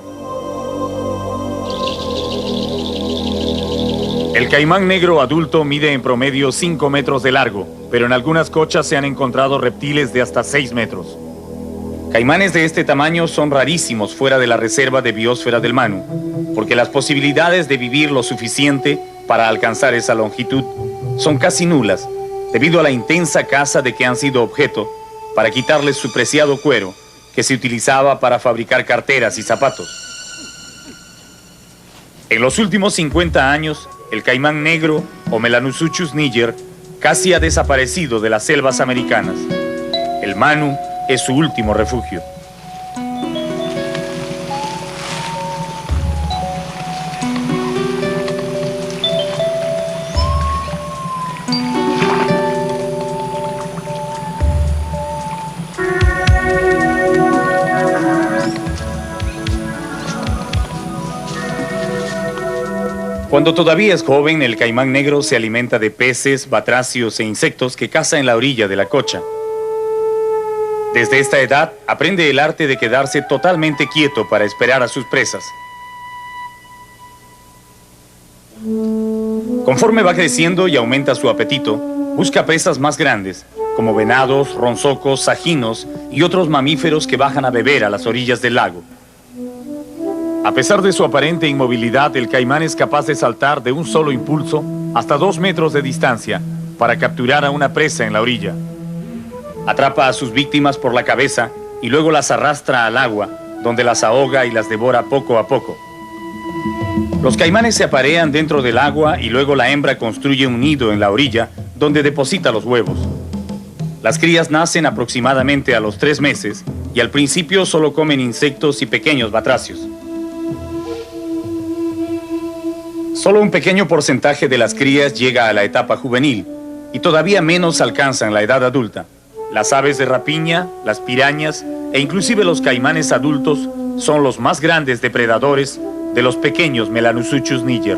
Speaker 1: El caimán negro adulto mide en promedio 5 metros de largo, pero en algunas cochas se han encontrado reptiles de hasta 6 metros. Caimanes de este tamaño son rarísimos fuera de la reserva de biosfera del Manu, porque las posibilidades de vivir lo suficiente para alcanzar esa longitud son casi nulas, debido a la intensa caza de que han sido objeto para quitarles su preciado cuero, que se utilizaba para fabricar carteras y zapatos. En los últimos 50 años, el caimán negro, o Melanosuchus niger, casi ha desaparecido de las selvas americanas. El Manu es su último refugio. Cuando todavía es joven, el caimán negro se alimenta de peces, batracios e insectos que caza en la orilla de la cocha. Desde esta edad, aprende el arte de quedarse totalmente quieto para esperar a sus presas. Conforme va creciendo y aumenta su apetito, busca presas más grandes, como venados, ronsocos, sajinos y otros mamíferos que bajan a beber a las orillas del lago. A pesar de su aparente inmovilidad, el caimán es capaz de saltar de un solo impulso hasta 2 metros de distancia para capturar a una presa en la orilla. Atrapa a sus víctimas por la cabeza y luego las arrastra al agua, donde las ahoga y las devora poco a poco. Los caimanes se aparean dentro del agua y luego la hembra construye un nido en la orilla donde deposita los huevos. Las crías nacen aproximadamente a los 3 meses y al principio solo comen insectos y pequeños batracios. Solo un pequeño porcentaje de las crías llega a la etapa juvenil y todavía menos alcanzan la edad adulta. Las aves de rapiña, las pirañas e inclusive los caimanes adultos son los más grandes depredadores de los pequeños Melanosuchus niger.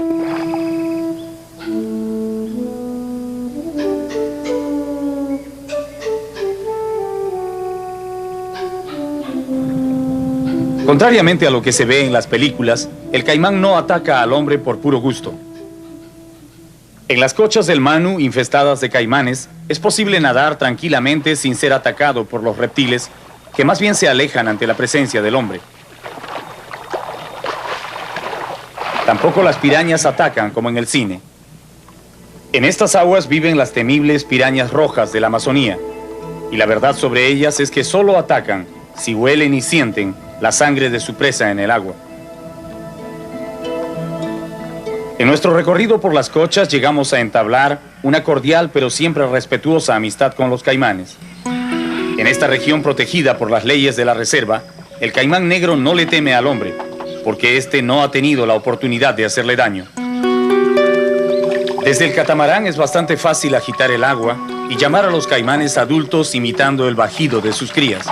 Speaker 1: Contrariamente a lo que se ve en las películas, el caimán no ataca al hombre por puro gusto. En las cochas del Manu infestadas de caimanes, es posible nadar tranquilamente sin ser atacado por los reptiles, que más bien se alejan ante la presencia del hombre. Tampoco las pirañas atacan como en el cine. En estas aguas viven las temibles pirañas rojas de la Amazonía, y la verdad sobre ellas es que solo atacan si huelen y sienten la sangre de su presa en el agua. En nuestro recorrido por las cochas llegamos a entablar una cordial pero siempre respetuosa amistad con los caimanes. En esta región protegida por las leyes de la reserva, el caimán negro no le teme al hombre, porque éste no ha tenido la oportunidad de hacerle daño. Desde el catamarán es bastante fácil agitar el agua y llamar a los caimanes adultos imitando el bajido de sus crías.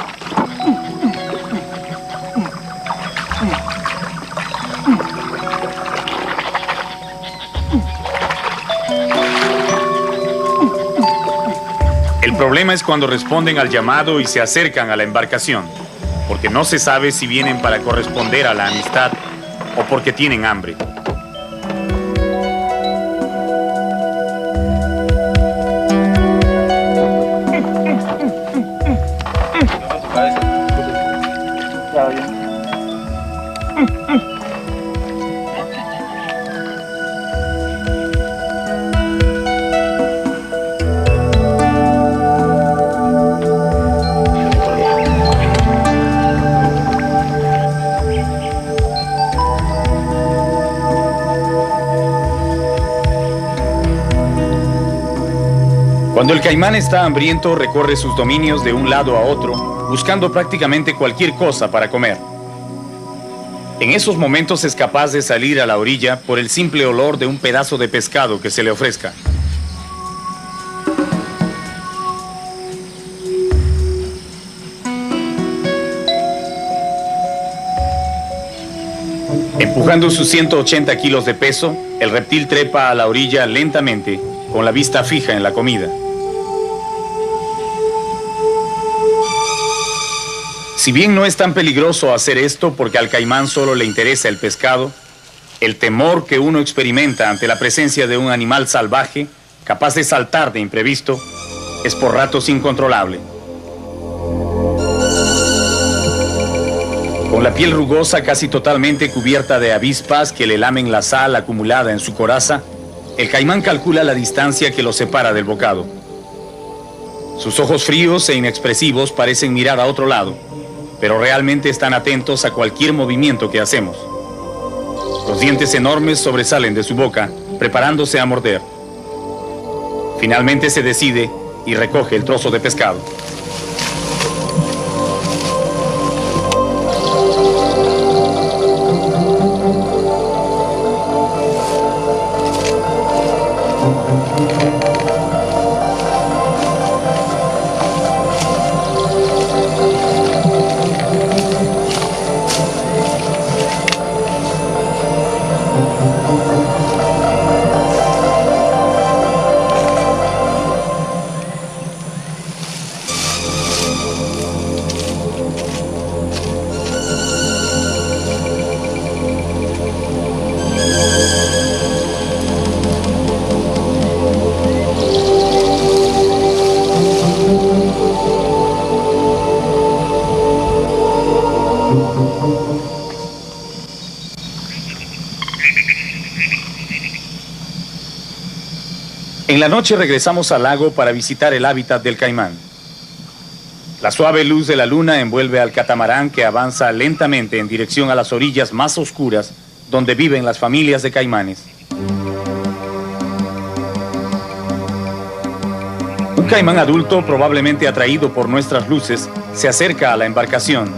Speaker 1: El problema es cuando responden al llamado y se acercan a la embarcación, porque no se sabe si vienen para corresponder a la amistad o porque tienen hambre. Cuando el caimán está hambriento, recorre sus dominios de un lado a otro, buscando prácticamente cualquier cosa para comer. En esos momentos es capaz de salir a la orilla por el simple olor de un pedazo de pescado que se le ofrezca. Empujando sus 180 kilos de peso, el reptil trepa a la orilla lentamente, con la vista fija en la comida. Si bien no es tan peligroso hacer esto porque al caimán solo le interesa el pescado, El temor que uno experimenta ante la presencia de un animal salvaje, capaz de saltar de imprevisto, es por ratos incontrolable. Con la piel rugosa casi totalmente cubierta de avispas que le lamen la sal acumulada en su coraza, el caimán calcula la distancia que lo separa del bocado. Sus ojos fríos e inexpresivos parecen mirar a otro lado, pero realmente están atentos a cualquier movimiento que hacemos. Los dientes enormes sobresalen de su boca, preparándose a morder. Finalmente se decide y recoge el trozo de pescado. En la noche regresamos al lago para visitar el hábitat del caimán. La suave luz de la luna envuelve al catamarán que avanza lentamente en dirección a las orillas más oscuras donde viven las familias de caimanes. Un caimán adulto, probablemente atraído por nuestras luces, se acerca a la embarcación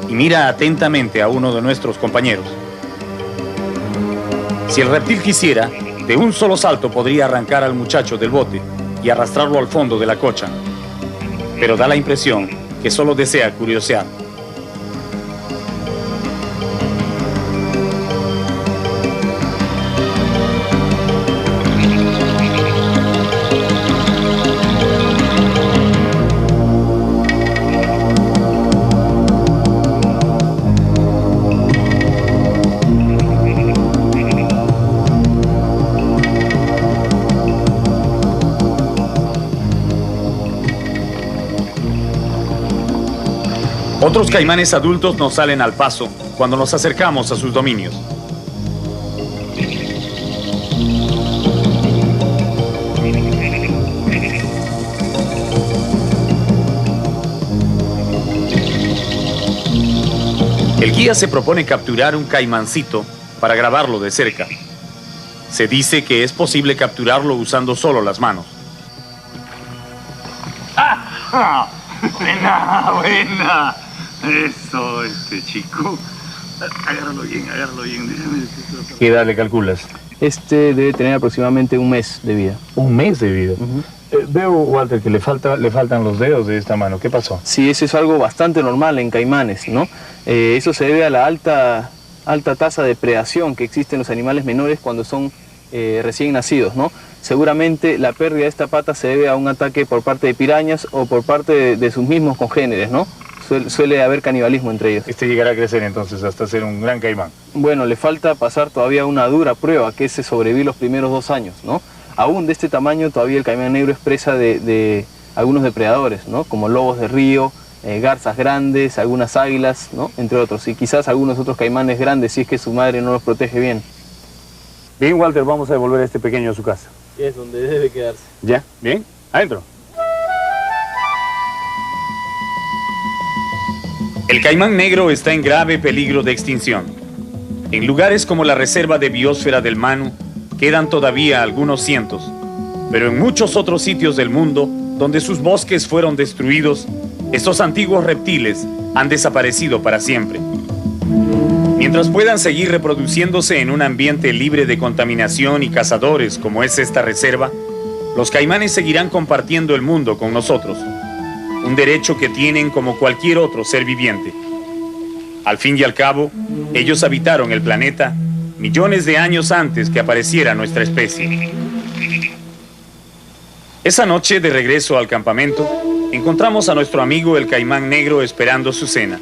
Speaker 1: y mira atentamente a uno de nuestros compañeros. Si el reptil quisiera, de un solo salto podría arrancar al muchacho del bote y arrastrarlo al fondo de la cocha, pero da la impresión que solo desea curiosear. Otros caimanes adultos nos salen al paso cuando nos acercamos a sus dominios. El guía se propone capturar un caimancito para grabarlo de cerca. Se dice que es posible capturarlo usando solo las manos.
Speaker 5: ¡Ah! ¡Buena, buena! Eso, chico. Agárralo bien, agárralo bien.
Speaker 1: ¿Qué edad le calculas?
Speaker 3: Debe tener aproximadamente un mes de vida.
Speaker 1: ¿Un mes de vida? Veo, Walter, que le faltan los dedos de esta mano. ¿Qué pasó?
Speaker 3: Sí, eso es algo bastante normal en caimanes, ¿no? Eso se debe a la alta tasa de predación que existe en los animales menores cuando son recién nacidos, ¿no? Seguramente la pérdida de esta pata se debe a un ataque por parte de pirañas o por parte de sus mismos congéneres, ¿no? Suele haber canibalismo entre ellos.
Speaker 1: Llegará a crecer entonces hasta ser un gran caimán.
Speaker 3: Bueno, le falta pasar todavía una dura prueba, que es sobrevivir los primeros 2 años, ¿no? Aún de este tamaño, todavía el caimán negro es presa de algunos depredadores, ¿no? Como lobos de río, garzas grandes, algunas águilas, ¿no? Entre otros. Y quizás algunos otros caimanes grandes si es que su madre no los protege bien.
Speaker 1: Bien, Walter, vamos a devolver a este pequeño a su casa.
Speaker 3: Es donde debe quedarse.
Speaker 1: ¿Ya? ¿Bien? Adentro. El caimán negro está en grave peligro de extinción. En lugares como la Reserva de Biosfera del Manu quedan todavía algunos cientos, pero en muchos otros sitios del mundo donde sus bosques fueron destruidos, estos antiguos reptiles han desaparecido para siempre. Mientras puedan seguir reproduciéndose en un ambiente libre de contaminación y cazadores como es esta reserva, los caimanes seguirán compartiendo el mundo con nosotros, un derecho que tienen como cualquier otro ser viviente. Al fin y al cabo, ellos habitaron el planeta millones de años antes que apareciera nuestra especie. Esa noche, de regreso al campamento, encontramos a nuestro amigo el caimán negro esperando su cena.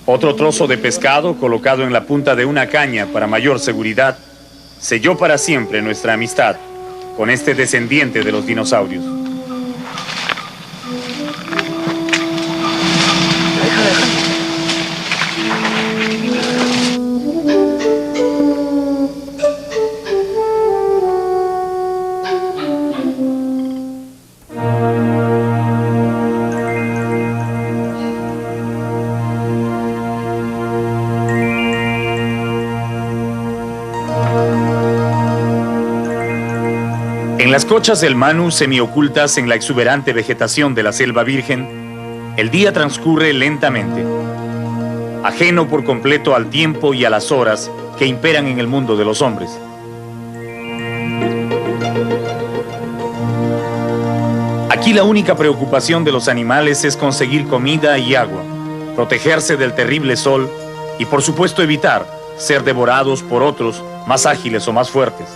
Speaker 1: Otro trozo de pescado colocado en la punta de una caña para mayor seguridad selló para siempre nuestra amistad con este descendiente de los dinosaurios. En las cochas del Manu, semiocultas en la exuberante vegetación de la selva virgen, el día transcurre lentamente, ajeno por completo al tiempo y a las horas que imperan en el mundo de los hombres. Aquí la única preocupación de los animales es conseguir comida y agua, protegerse del terrible sol y por supuesto evitar ser devorados por otros más ágiles o más fuertes.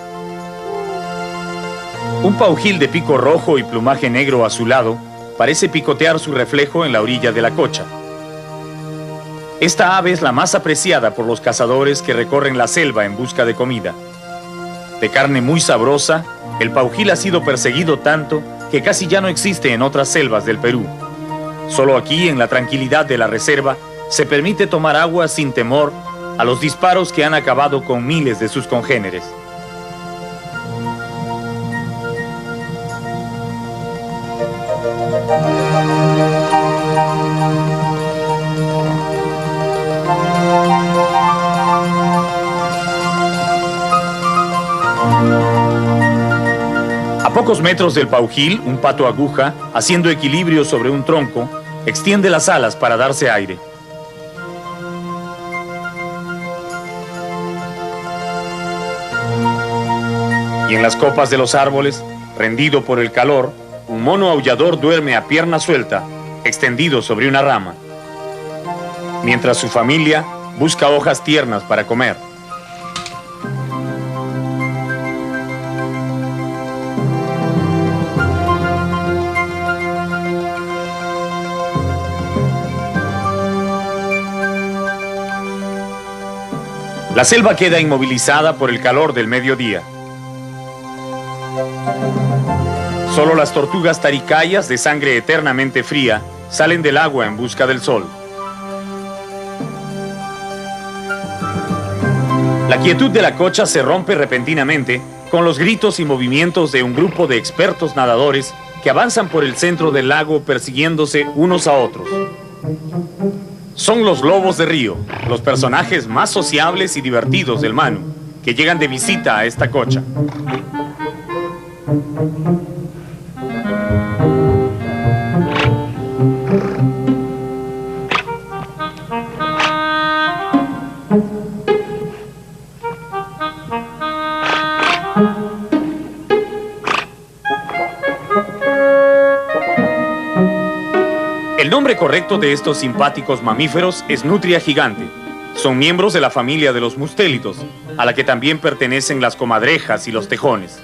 Speaker 1: Un paujil de pico rojo y plumaje negro azulado parece picotear su reflejo en la orilla de la cocha. Esta ave es la más apreciada por los cazadores que recorren la selva en busca de comida. De carne muy sabrosa, el paujil ha sido perseguido tanto que casi ya no existe en otras selvas del Perú. Solo aquí, en la tranquilidad de la reserva, se permite tomar agua sin temor a los disparos que han acabado con miles de sus congéneres. A pocos metros del paujil, un pato aguja, haciendo equilibrio sobre un tronco, extiende las alas para darse aire. Y en las copas de los árboles, rendido por el calor, un mono aullador duerme a pierna suelta, extendido sobre una rama, mientras su familia busca hojas tiernas para comer. La selva queda inmovilizada por el calor del mediodía. Solo las tortugas taricayas de sangre eternamente fría salen del agua en busca del sol. La quietud de la cocha se rompe repentinamente con los gritos y movimientos de un grupo de expertos nadadores que avanzan por el centro del lago persiguiéndose unos a otros. Son los lobos de río, los personajes más sociables y divertidos del Manu, que llegan de visita a esta cocha. El nombre correcto de estos simpáticos mamíferos es nutria gigante. Son miembros de la familia de los mustélidos, a la que también pertenecen las comadrejas y los tejones.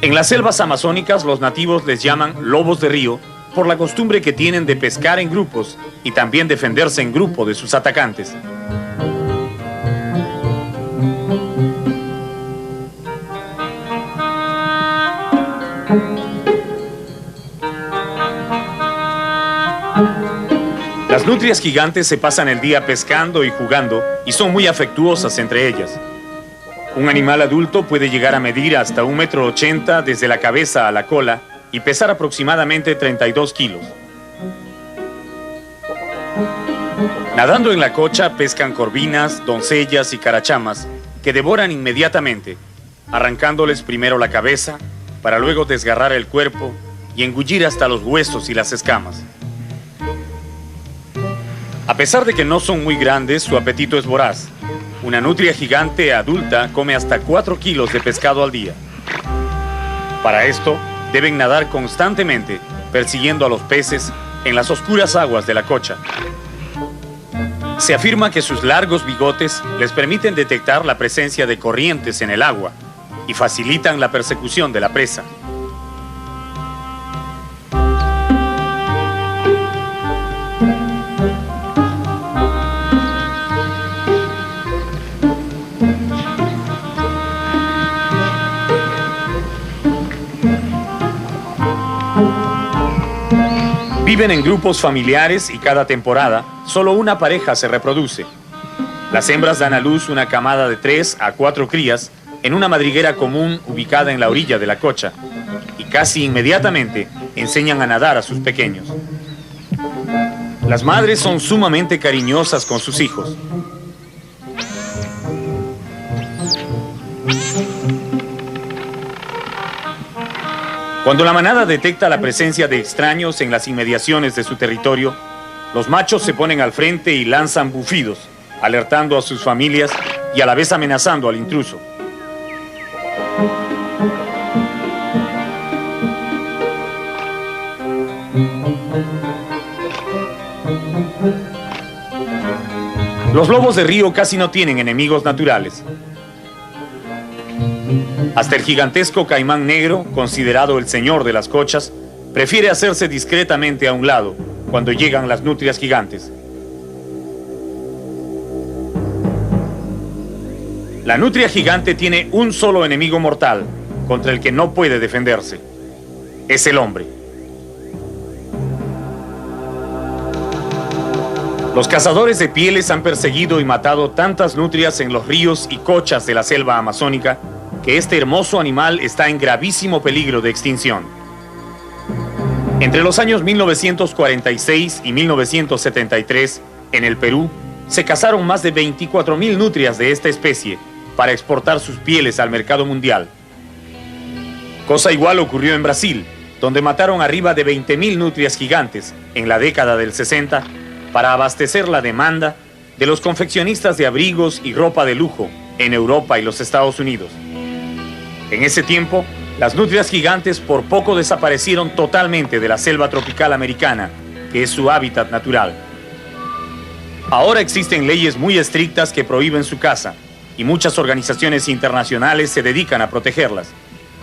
Speaker 1: En las selvas amazónicas los nativos les llaman lobos de río por la costumbre que tienen de pescar en grupos y también defenderse en grupo de sus atacantes. Las nutrias gigantes se pasan el día pescando y jugando y son muy afectuosas entre ellas. Un animal adulto puede llegar a medir hasta 1,80 m desde la cabeza a la cola y pesar aproximadamente 32 kilos. Nadando en la cocha pescan corvinas, doncellas y carachamas que devoran inmediatamente, arrancándoles primero la cabeza para luego desgarrar el cuerpo y engullir hasta los huesos y las escamas. A pesar de que no son muy grandes, su apetito es voraz. Una nutria gigante adulta come hasta 4 kilos de pescado al día. Para esto, deben nadar constantemente, persiguiendo a los peces en las oscuras aguas de la cocha. Se afirma que sus largos bigotes les permiten detectar la presencia de corrientes en el agua y facilitan la persecución de la presa. Viven en grupos familiares y cada temporada solo una pareja se reproduce. Las hembras dan a luz una camada de 3 a 4 crías en una madriguera común ubicada en la orilla de la cocha, y casi inmediatamente enseñan a nadar a sus pequeños. Las madres son sumamente cariñosas con sus hijos. Cuando la manada detecta la presencia de extraños en las inmediaciones de su territorio, los machos se ponen al frente y lanzan bufidos, alertando a sus familias y a la vez amenazando al intruso. Los lobos de río casi no tienen enemigos naturales. Hasta el gigantesco caimán negro, considerado el señor de las cochas, prefiere hacerse discretamente a un lado cuando llegan las nutrias gigantes. La nutria gigante tiene un solo enemigo mortal contra el que no puede defenderse. Es el hombre. Los cazadores de pieles han perseguido y matado tantas nutrias en los ríos y cochas de la selva amazónica que este hermoso animal está en gravísimo peligro de extinción. Entre los años 1946 y 1973, en el Perú, se cazaron más de 24.000 nutrias de esta especie para exportar sus pieles al mercado mundial. Cosa igual ocurrió en Brasil, donde mataron arriba de 20.000 nutrias gigantes en la década del 60 para abastecer la demanda de los confeccionistas de abrigos y ropa de lujo en Europa y los Estados Unidos. En ese tiempo, las nutrias gigantes por poco desaparecieron totalmente de la selva tropical americana, que es su hábitat natural. Ahora existen leyes muy estrictas que prohíben su caza, y muchas organizaciones internacionales se dedican a protegerlas,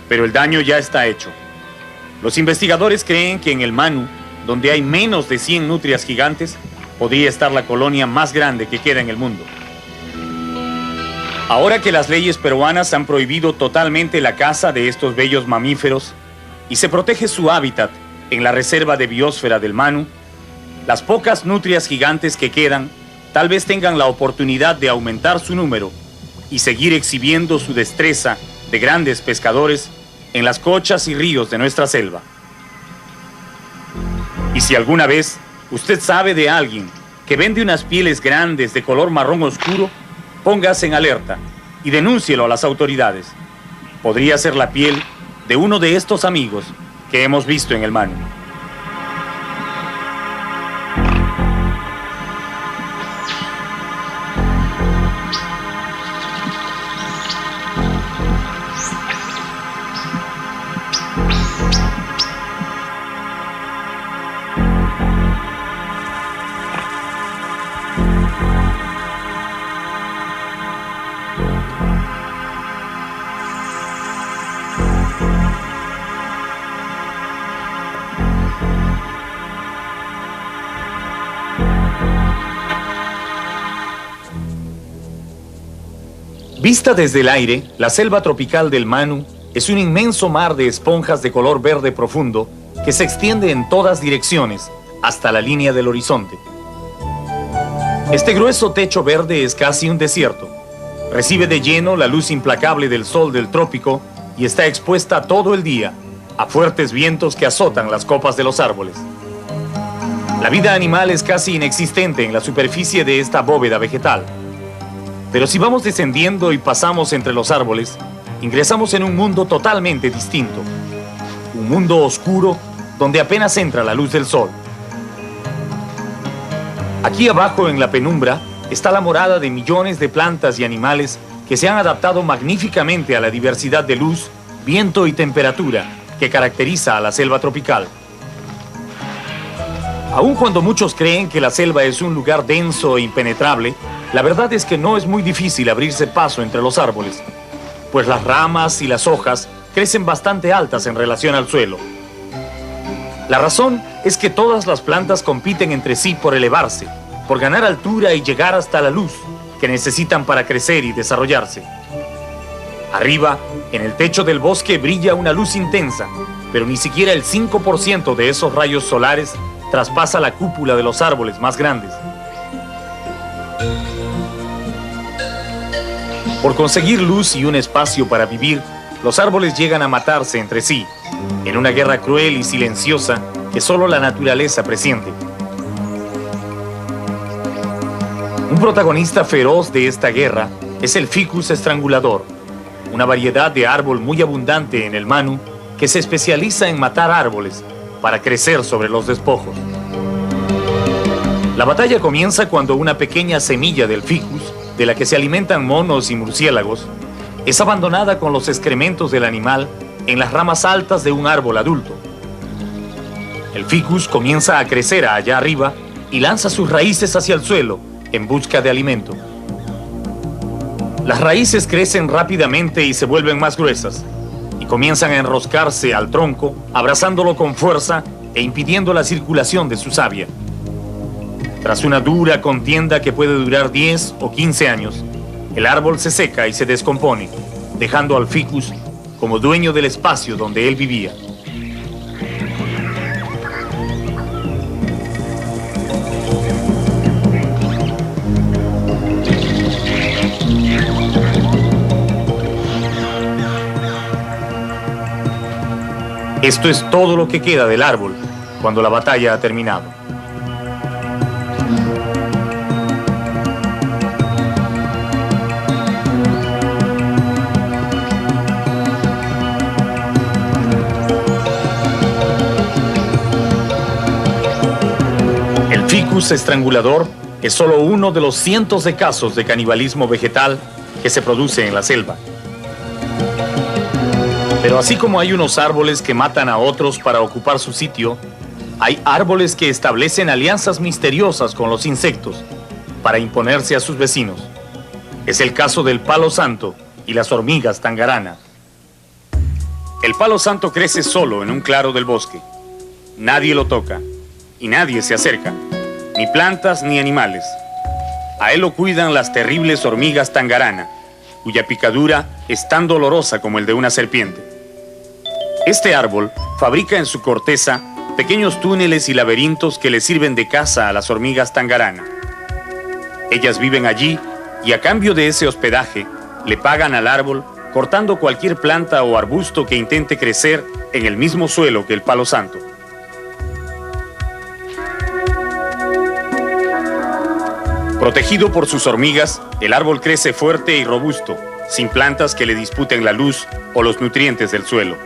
Speaker 1: pero el daño ya está hecho. Los investigadores creen que en el Manu, donde hay menos de 100 nutrias gigantes, podría estar la colonia más grande que queda en el mundo. Ahora que las leyes peruanas han prohibido totalmente la caza de estos bellos mamíferos y se protege su hábitat en la reserva de biosfera del Manu, las pocas nutrias gigantes que quedan tal vez tengan la oportunidad de aumentar su número y seguir exhibiendo su destreza de grandes pescadores en las cochas y ríos de nuestra selva. Y si alguna vez usted sabe de alguien que vende unas pieles grandes de color marrón oscuro, póngase en alerta y denúncielo a las autoridades. Podría ser la piel de uno de estos amigos que hemos visto en el Manu. Vista desde el aire, la selva tropical del Manu es un inmenso mar de esponjas de color verde profundo que se extiende en todas direcciones hasta la línea del horizonte. Este grueso techo verde es casi un desierto. Recibe de lleno la luz implacable del sol del trópico y está expuesta todo el día a fuertes vientos que azotan las copas de los árboles. La vida animal es casi inexistente en la superficie de esta bóveda vegetal. Pero si vamos descendiendo y pasamos entre los árboles, ingresamos en un mundo totalmente distinto. Un mundo oscuro donde apenas entra la luz del sol. Aquí abajo en la penumbra está la morada de millones de plantas y animales que se han adaptado magníficamente a la diversidad de luz, viento y temperatura que caracteriza a la selva tropical. Aun cuando muchos creen que la selva es un lugar denso e impenetrable, la verdad es que no es muy difícil abrirse paso entre los árboles, pues las ramas y las hojas crecen bastante altas en relación al suelo. La razón es que todas las plantas compiten entre sí por elevarse, por ganar altura y llegar hasta la luz que necesitan para crecer y desarrollarse. Arriba, en el techo del bosque brilla una luz intensa, pero ni siquiera el 5% de esos rayos solares traspasa la cúpula de los árboles más grandes. Por conseguir luz y un espacio para vivir, los árboles llegan a matarse entre sí, en una guerra cruel y silenciosa que solo la naturaleza presiente. Un protagonista feroz de esta guerra es el ficus estrangulador, una variedad de árbol muy abundante en el Manu que se especializa en matar árboles para crecer sobre los despojos. La batalla comienza cuando una pequeña semilla del ficus, de la que se alimentan monos y murciélagos, es abandonada con los excrementos del animal en las ramas altas de un árbol adulto. El ficus comienza a crecer allá arriba y lanza sus raíces hacia el suelo en busca de alimento. Las raíces crecen rápidamente y se vuelven más gruesas, y comienzan a enroscarse al tronco, abrazándolo con fuerza e impidiendo la circulación de su savia. Tras una dura contienda que puede durar 10 o 15 años, el árbol se seca y se descompone, dejando al ficus como dueño del espacio donde él vivía. Esto es todo lo que queda del árbol cuando la batalla ha terminado. El ficus estrangulador es solo uno de los cientos de casos de canibalismo vegetal que se produce en la selva. Pero así como hay unos árboles que matan a otros para ocupar su sitio, hay árboles que establecen alianzas misteriosas con los insectos para imponerse a sus vecinos. Es el caso del palo santo y las hormigas tangarana. El palo santo crece solo en un claro del bosque. Nadie lo toca y nadie se acerca, ni plantas ni animales. A él lo cuidan las terribles hormigas tangarana, cuya picadura es tan dolorosa como el de una serpiente. Este árbol fabrica en su corteza pequeños túneles y laberintos que le sirven de casa a las hormigas tangarana. Ellas viven allí y a cambio de ese hospedaje le pagan al árbol cortando cualquier planta o arbusto que intente crecer en el mismo suelo que el palo santo. Protegido por sus hormigas, el árbol crece fuerte y robusto, sin plantas que le disputen la luz o los nutrientes del suelo.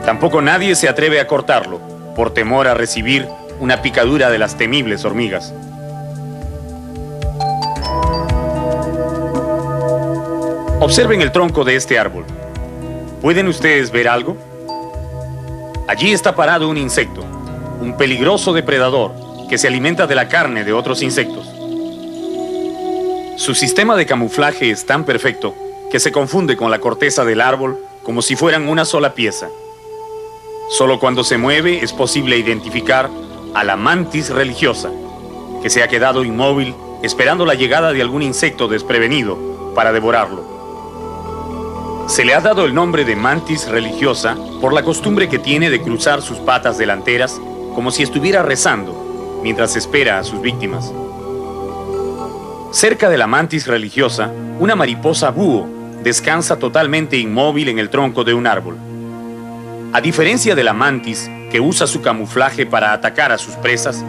Speaker 1: Tampoco nadie se atreve a cortarlo, por temor a recibir una picadura de las temibles hormigas. Observen el tronco de este árbol. ¿Pueden ustedes ver algo? Allí está parado un insecto, un peligroso depredador que se alimenta de la carne de otros insectos. Su sistema de camuflaje es tan perfecto que se confunde con la corteza del árbol como si fueran una sola pieza. Solo cuando se mueve es posible identificar a la mantis religiosa, que se ha quedado inmóvil esperando la llegada de algún insecto desprevenido para devorarlo. Se le ha dado el nombre de mantis religiosa por la costumbre que tiene de cruzar sus patas delanteras como si estuviera rezando mientras espera a sus víctimas. Cerca de la mantis religiosa, una mariposa búho descansa totalmente inmóvil en el tronco de un árbol. A diferencia de la mantis, que usa su camuflaje para atacar a sus presas,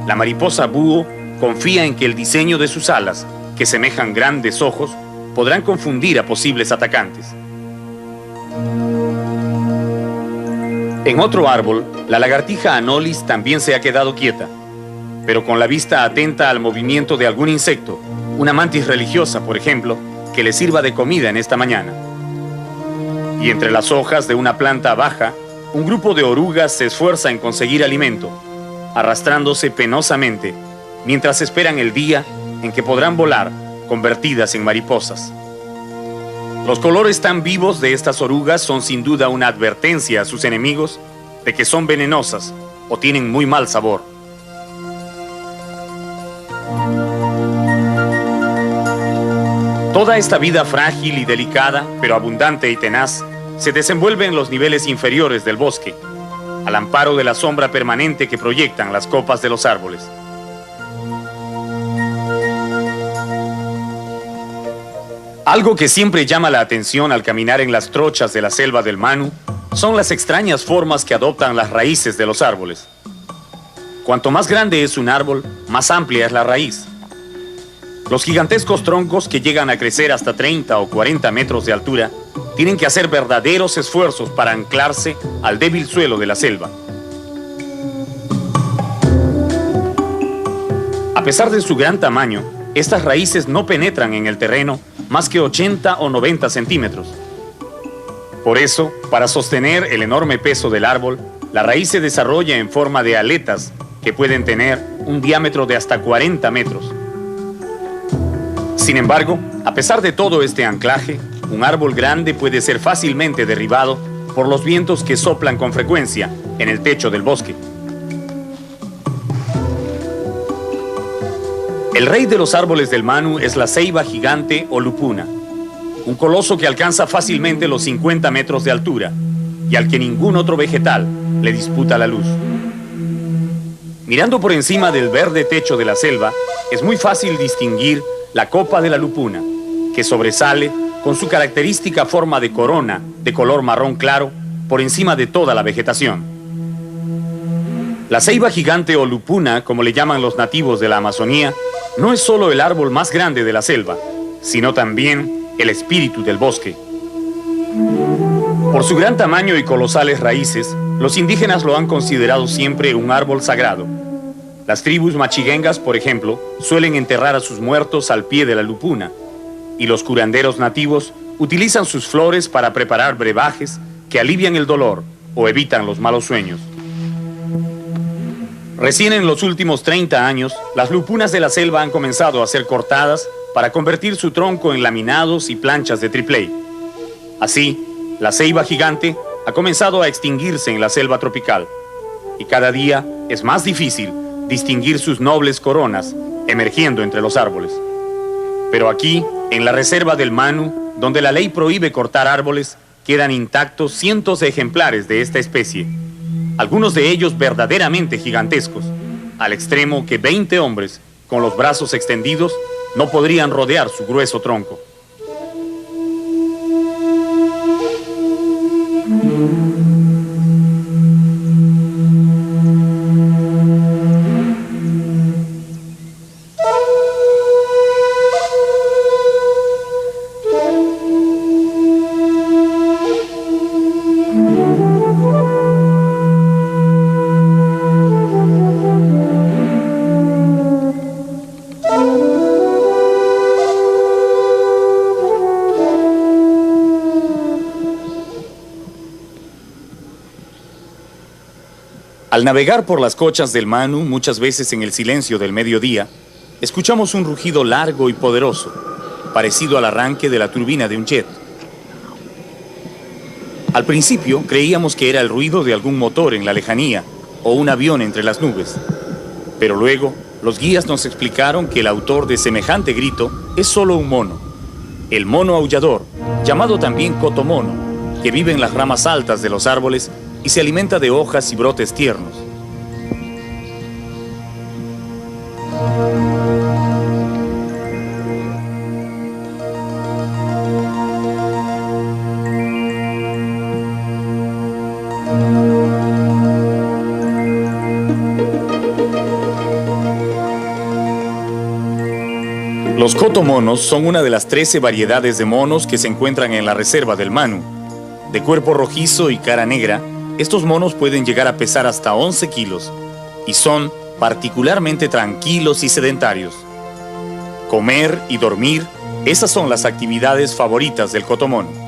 Speaker 1: la mariposa búho confía en que el diseño de sus alas, que semejan grandes ojos, podrán confundir a posibles atacantes. En otro árbol, la lagartija Anolis también se ha quedado quieta, pero con la vista atenta al movimiento de algún insecto, una mantis religiosa, por ejemplo, que le sirva de comida en esta mañana. Y entre las hojas de una planta baja, un grupo de orugas se esfuerza en conseguir alimento, arrastrándose penosamente, mientras esperan el día en que podrán volar, convertidas en mariposas. Los colores tan vivos de estas orugas son sin duda una advertencia a sus enemigos de que son venenosas o tienen muy mal sabor. Toda esta vida frágil y delicada, pero abundante y tenaz, se desenvuelve en los niveles inferiores del bosque, al amparo de la sombra permanente que proyectan las copas de los árboles. Algo que siempre llama la atención al caminar en las trochas de la selva del Manu son las extrañas formas que adoptan las raíces de los árboles. Cuanto más grande es un árbol, más amplia es la raíz. Los gigantescos troncos, que llegan a crecer hasta 30 o 40 metros de altura, tienen que hacer verdaderos esfuerzos para anclarse al débil suelo de la selva. A pesar de su gran tamaño, estas raíces no penetran en el terreno más que 80 o 90 centímetros. Por eso, para sostener el enorme peso del árbol, la raíz se desarrolla en forma de aletas que pueden tener un diámetro de hasta 40 metros. Sin embargo, a pesar de todo este anclaje, un árbol grande puede ser fácilmente derribado por los vientos que soplan con frecuencia en el techo del bosque. El rey de los árboles del Manu es la ceiba gigante o lupuna, un coloso que alcanza fácilmente los 50 metros de altura y al que ningún otro vegetal le disputa la luz. Mirando por encima del verde techo de la selva, es muy fácil distinguir la copa de la lupuna, que sobresale con su característica forma de corona de color marrón claro por encima de toda la vegetación. La ceiba gigante o lupuna, como le llaman los nativos de la Amazonía, no es solo el árbol más grande de la selva, sino también el espíritu del bosque. Por su gran tamaño y colosales raíces, los indígenas lo han considerado siempre un árbol sagrado. Las tribus machiguengas, por ejemplo, suelen enterrar a sus muertos al pie de la lupuna, y los curanderos nativos utilizan sus flores para preparar brebajes que alivian el dolor o evitan los malos sueños. Recién en los últimos 30 años, las lupunas de la selva han comenzado a ser cortadas para convertir su tronco en laminados y planchas de tripley. Así, la ceiba gigante ha comenzado a extinguirse en la selva tropical, y cada día es más difícil distinguir sus nobles coronas emergiendo entre los árboles. Pero aquí, en la reserva del Manu, donde la ley prohíbe cortar árboles, quedan intactos cientos de ejemplares de esta especie, algunos de ellos verdaderamente gigantescos, al extremo que 20 hombres, con los brazos extendidos, no podrían rodear su grueso tronco. Al navegar por las cochas del Manu, muchas veces en el silencio del mediodía, escuchamos un rugido largo y poderoso, parecido al arranque de la turbina de un jet. Al principio creíamos que era el ruido de algún motor en la lejanía o un avión entre las nubes, pero luego los guías nos explicaron que el autor de semejante grito es solo un mono, el mono aullador, llamado también cotomono, que vive en las ramas altas de los árboles y se alimenta de hojas y brotes tiernos. Los cotomonos son una de las 13 variedades de monos que se encuentran en la reserva del Manu. De cuerpo rojizo y cara negra, estos monos pueden llegar a pesar hasta 11 kilos y son particularmente tranquilos y sedentarios. Comer y dormir, esas son las actividades favoritas del cotomono.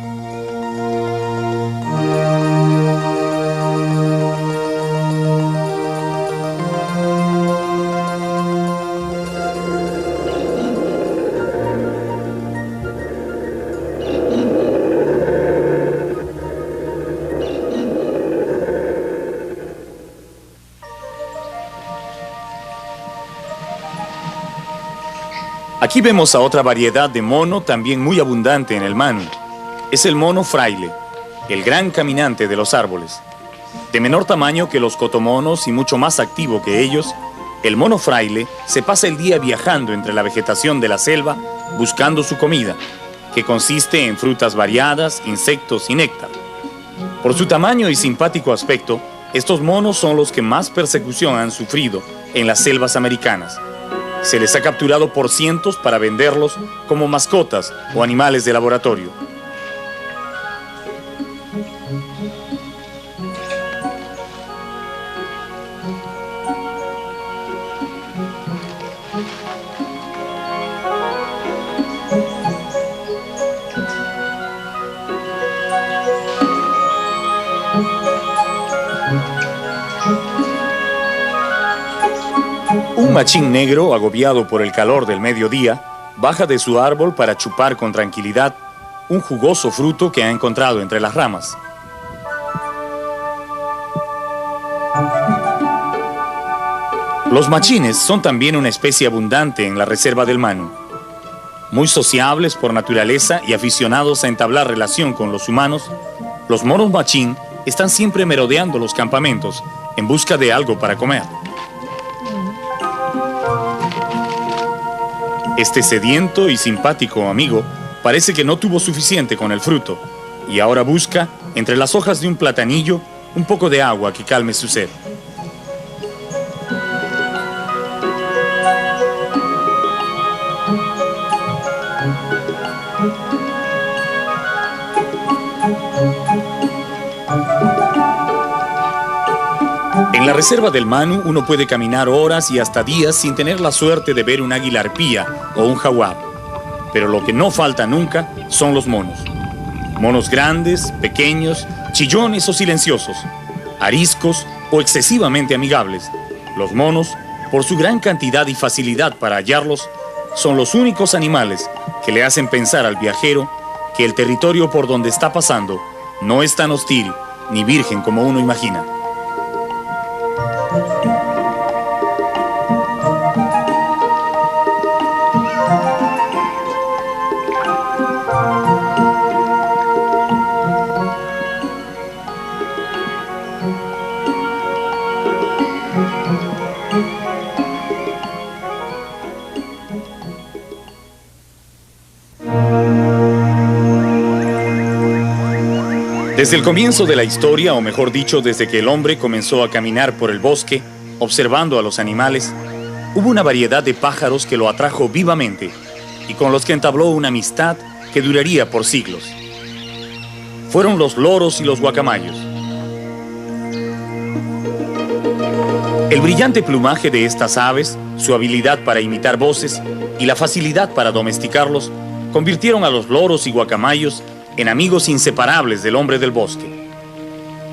Speaker 1: Aquí vemos a otra variedad de mono también muy abundante en el Manu. Es el mono fraile, el gran caminante de los árboles. De menor tamaño que los cotomonos y mucho más activo que ellos, el mono fraile se pasa el día viajando entre la vegetación de la selva buscando su comida, que consiste en frutas variadas, insectos y néctar. Por su tamaño y simpático aspecto, estos monos son los que más persecución han sufrido en las selvas americanas. Se les ha capturado por cientos para venderlos como mascotas o animales de laboratorio. Un machín negro, agobiado por el calor del mediodía, baja de su árbol para chupar con tranquilidad un jugoso fruto que ha encontrado entre las ramas. Los machines son también una especie abundante en la reserva del Manu. Muy sociables por naturaleza y aficionados a entablar relación con los humanos, los monos machín están siempre merodeando los campamentos en busca de algo para comer. Este sediento y simpático amigo parece que no tuvo suficiente con el fruto y ahora busca, entre las hojas de un platanillo, un poco de agua que calme su sed. En la reserva del Manu uno puede caminar horas y hasta días sin tener la suerte de ver un águila arpía o un jaguar. Pero lo que no falta nunca son los monos. Monos grandes, pequeños, chillones o silenciosos, ariscos o excesivamente amigables. Los monos, por su gran cantidad y facilidad para hallarlos, son los únicos animales que le hacen pensar al viajero que el territorio por donde está pasando no es tan hostil ni virgen como uno imagina. Desde el comienzo de la historia, o mejor dicho, desde que el hombre comenzó a caminar por el bosque, observando a los animales, hubo una variedad de pájaros que lo atrajo vivamente y con los que entabló una amistad que duraría por siglos. Fueron los loros y los guacamayos. El brillante plumaje de estas aves, su habilidad para imitar voces y la facilidad para domesticarlos convirtieron a los loros y guacamayos en amigos inseparables del hombre del bosque.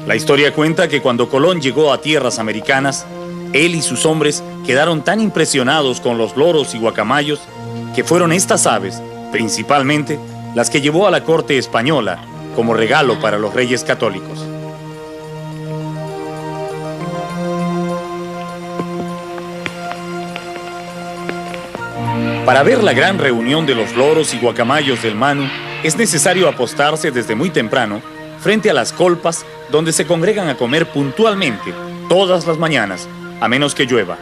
Speaker 1: La historia cuenta que cuando Colón llegó a tierras americanas, él y sus hombres quedaron tan impresionados con los loros y guacamayos que fueron estas aves, principalmente, las que llevó a la corte española como regalo para los reyes católicos. Para ver la gran reunión de los loros y guacamayos del Manu, es necesario apostarse desde muy temprano frente a las colpas donde se congregan a comer puntualmente todas las mañanas, a menos que llueva.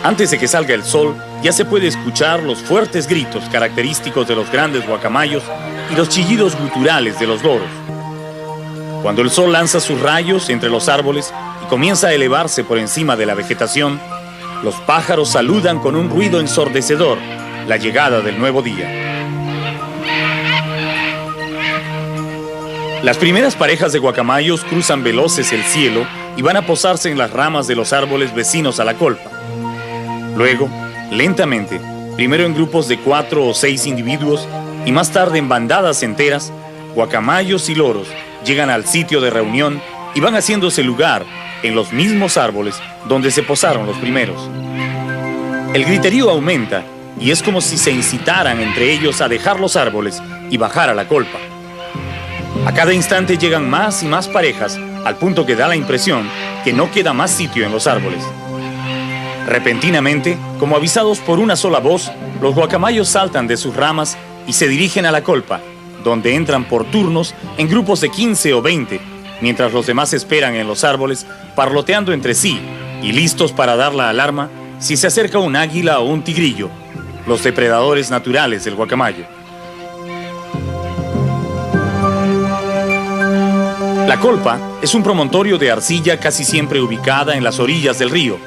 Speaker 1: Antes de que salga el sol, ya se puede escuchar los fuertes gritos característicos de los grandes guacamayos y los chillidos guturales de los loros. Cuando el sol lanza sus rayos entre los árboles y comienza a elevarse por encima de la vegetación, los pájaros saludan con un ruido ensordecedor la llegada del nuevo día. Las primeras parejas de guacamayos cruzan veloces el cielo y van a posarse en las ramas de los árboles vecinos a la colpa. Luego, lentamente, primero en grupos de 4 o 6 individuos y más tarde en bandadas enteras, guacamayos y loros llegan al sitio de reunión y van haciéndose lugar en los mismos árboles donde se posaron los primeros. El griterío aumenta y es como si se incitaran entre ellos a dejar los árboles y bajar a la colpa. A cada instante llegan más y más parejas, al punto que da la impresión que no queda más sitio en los árboles. Repentinamente, como avisados por una sola voz, los guacamayos saltan de sus ramas y se dirigen a la colpa, donde entran por turnos en grupos de 15 o 20, mientras los demás esperan en los árboles, parloteando entre sí y listos para dar la alarma si se acerca un águila o un tigrillo, los depredadores naturales del guacamayo. La colpa es un promontorio de arcilla casi siempre ubicada en las orillas del río,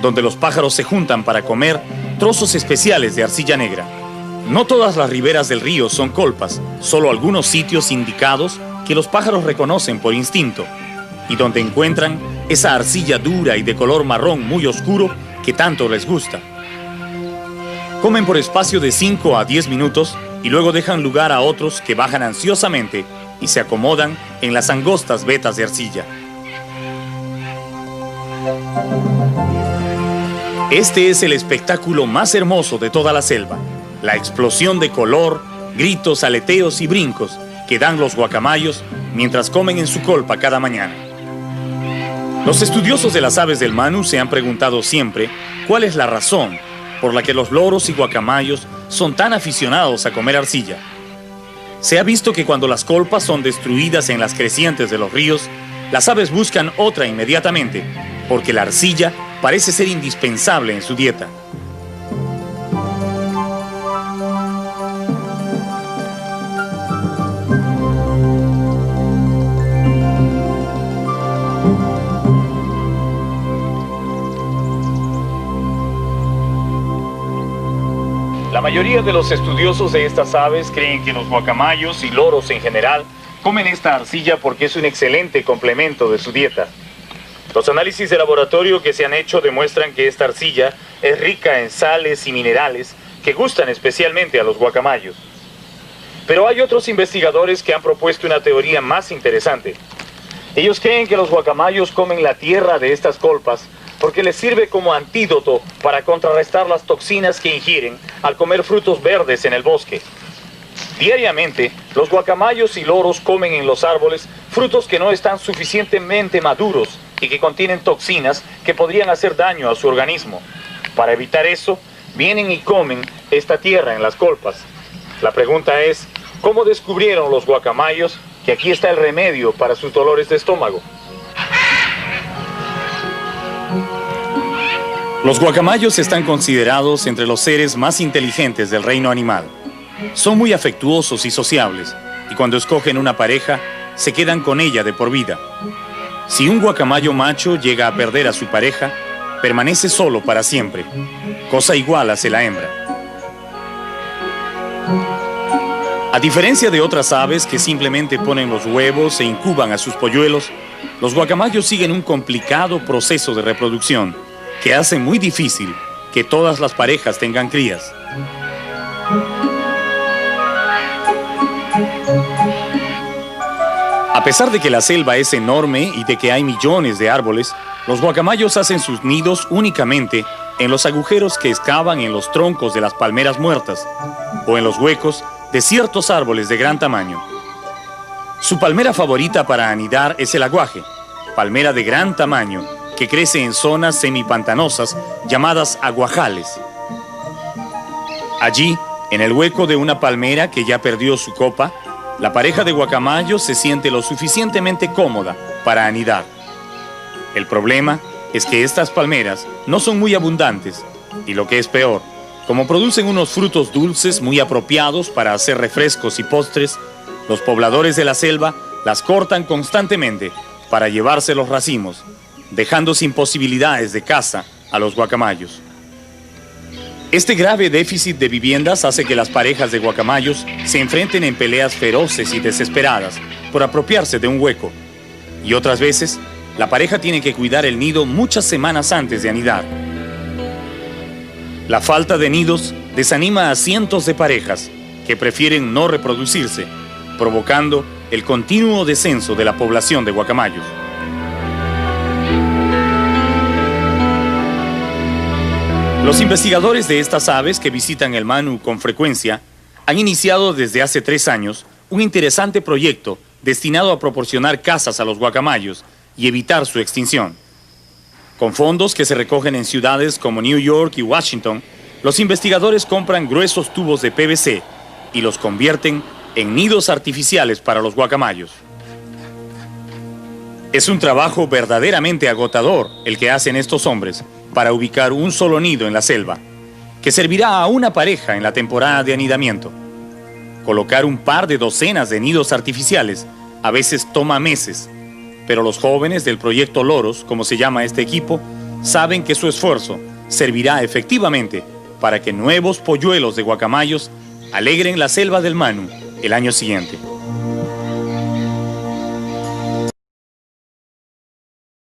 Speaker 1: donde los pájaros se juntan para comer trozos especiales de arcilla negra. No todas las riberas del río son colpas, solo algunos sitios indicados que los pájaros reconocen por instinto, y donde encuentran esa arcilla dura y de color marrón muy oscuro que tanto les gusta. Comen por espacio de 5 a 10 minutos y luego dejan lugar a otros que bajan ansiosamente y se acomodan en las angostas vetas de arcilla. Este es el espectáculo más hermoso de toda la selva, la explosión de color, gritos, aleteos y brincos que dan los guacamayos mientras comen en su colpa cada mañana. Los estudiosos de las aves del Manu se han preguntado siempre cuál es la razón por la que los loros y guacamayos son tan aficionados a comer arcilla. Se ha visto que cuando las colpas son destruidas en las crecientes de los ríos, las aves buscan otra inmediatamente, porque la arcilla parece ser indispensable en su dieta. La mayoría de los estudiosos de estas aves creen que los guacamayos y loros en general comen esta arcilla porque es un excelente complemento de su dieta. Los análisis de laboratorio que se han hecho demuestran que esta arcilla es rica en sales y minerales que gustan especialmente a los guacamayos. Pero hay otros investigadores que han propuesto una teoría más interesante. Ellos creen que los guacamayos comen la tierra de estas colpas porque les sirve como antídoto para contrarrestar las toxinas que ingieren al comer frutos verdes en el bosque. Diariamente, los guacamayos y loros comen en los árboles frutos que no están suficientemente maduros y que contienen toxinas que podrían hacer daño a su organismo. Para evitar eso, vienen y comen esta tierra en las colpas. La pregunta es, ¿cómo descubrieron los guacamayos que aquí está el remedio para sus dolores de estómago? Los guacamayos están considerados entre los seres más inteligentes del reino animal. Son muy afectuosos y sociables, y cuando escogen una pareja, se quedan con ella de por vida. Si un guacamayo macho llega a perder a su pareja, permanece solo para siempre. Cosa igual hace la hembra. A diferencia de otras aves que simplemente ponen los huevos e incuban a sus polluelos, los guacamayos siguen un complicado proceso de reproducción que hace muy difícil que todas las parejas tengan crías. A pesar de que la selva es enorme y de que hay millones de árboles, los guacamayos hacen sus nidos únicamente en los agujeros que excavan en los troncos de las palmeras muertas o en los huecos de ciertos árboles de gran tamaño. Su palmera favorita para anidar es el aguaje, palmera de gran tamaño que crece en zonas semipantanosas llamadas aguajales. Allí, en el hueco de una palmera que ya perdió su copa, la pareja de guacamayos se siente lo suficientemente cómoda para anidar. El problema es que estas palmeras no son muy abundantes y, lo que es peor, como producen unos frutos dulces muy apropiados para hacer refrescos y postres, los pobladores de la selva las cortan constantemente para llevarse los racimos, dejando sin posibilidades de caza a los guacamayos. Este grave déficit de viviendas hace que las parejas de guacamayos se enfrenten en peleas feroces y desesperadas por apropiarse de un hueco. Y otras veces, la pareja tiene que cuidar el nido muchas semanas antes de anidar. La falta de nidos desanima a cientos de parejas que prefieren no reproducirse, provocando el continuo descenso de la población de guacamayos. Los investigadores de estas aves que visitan el Manu con frecuencia han iniciado desde hace 3 años un interesante proyecto destinado a proporcionar casas a los guacamayos y evitar su extinción. Con fondos que se recogen en ciudades como New York y Washington, los investigadores compran gruesos tubos de PVC y los convierten en nidos artificiales para los guacamayos. Es un trabajo verdaderamente agotador el que hacen estos hombres para ubicar un solo nido en la selva, que servirá a una pareja en la temporada de anidamiento. Colocar un par de docenas de nidos artificiales a veces toma meses, pero los jóvenes del proyecto Loros, como se llama este equipo, saben que su esfuerzo servirá efectivamente para que nuevos polluelos de guacamayos alegren la selva del Manu el año siguiente.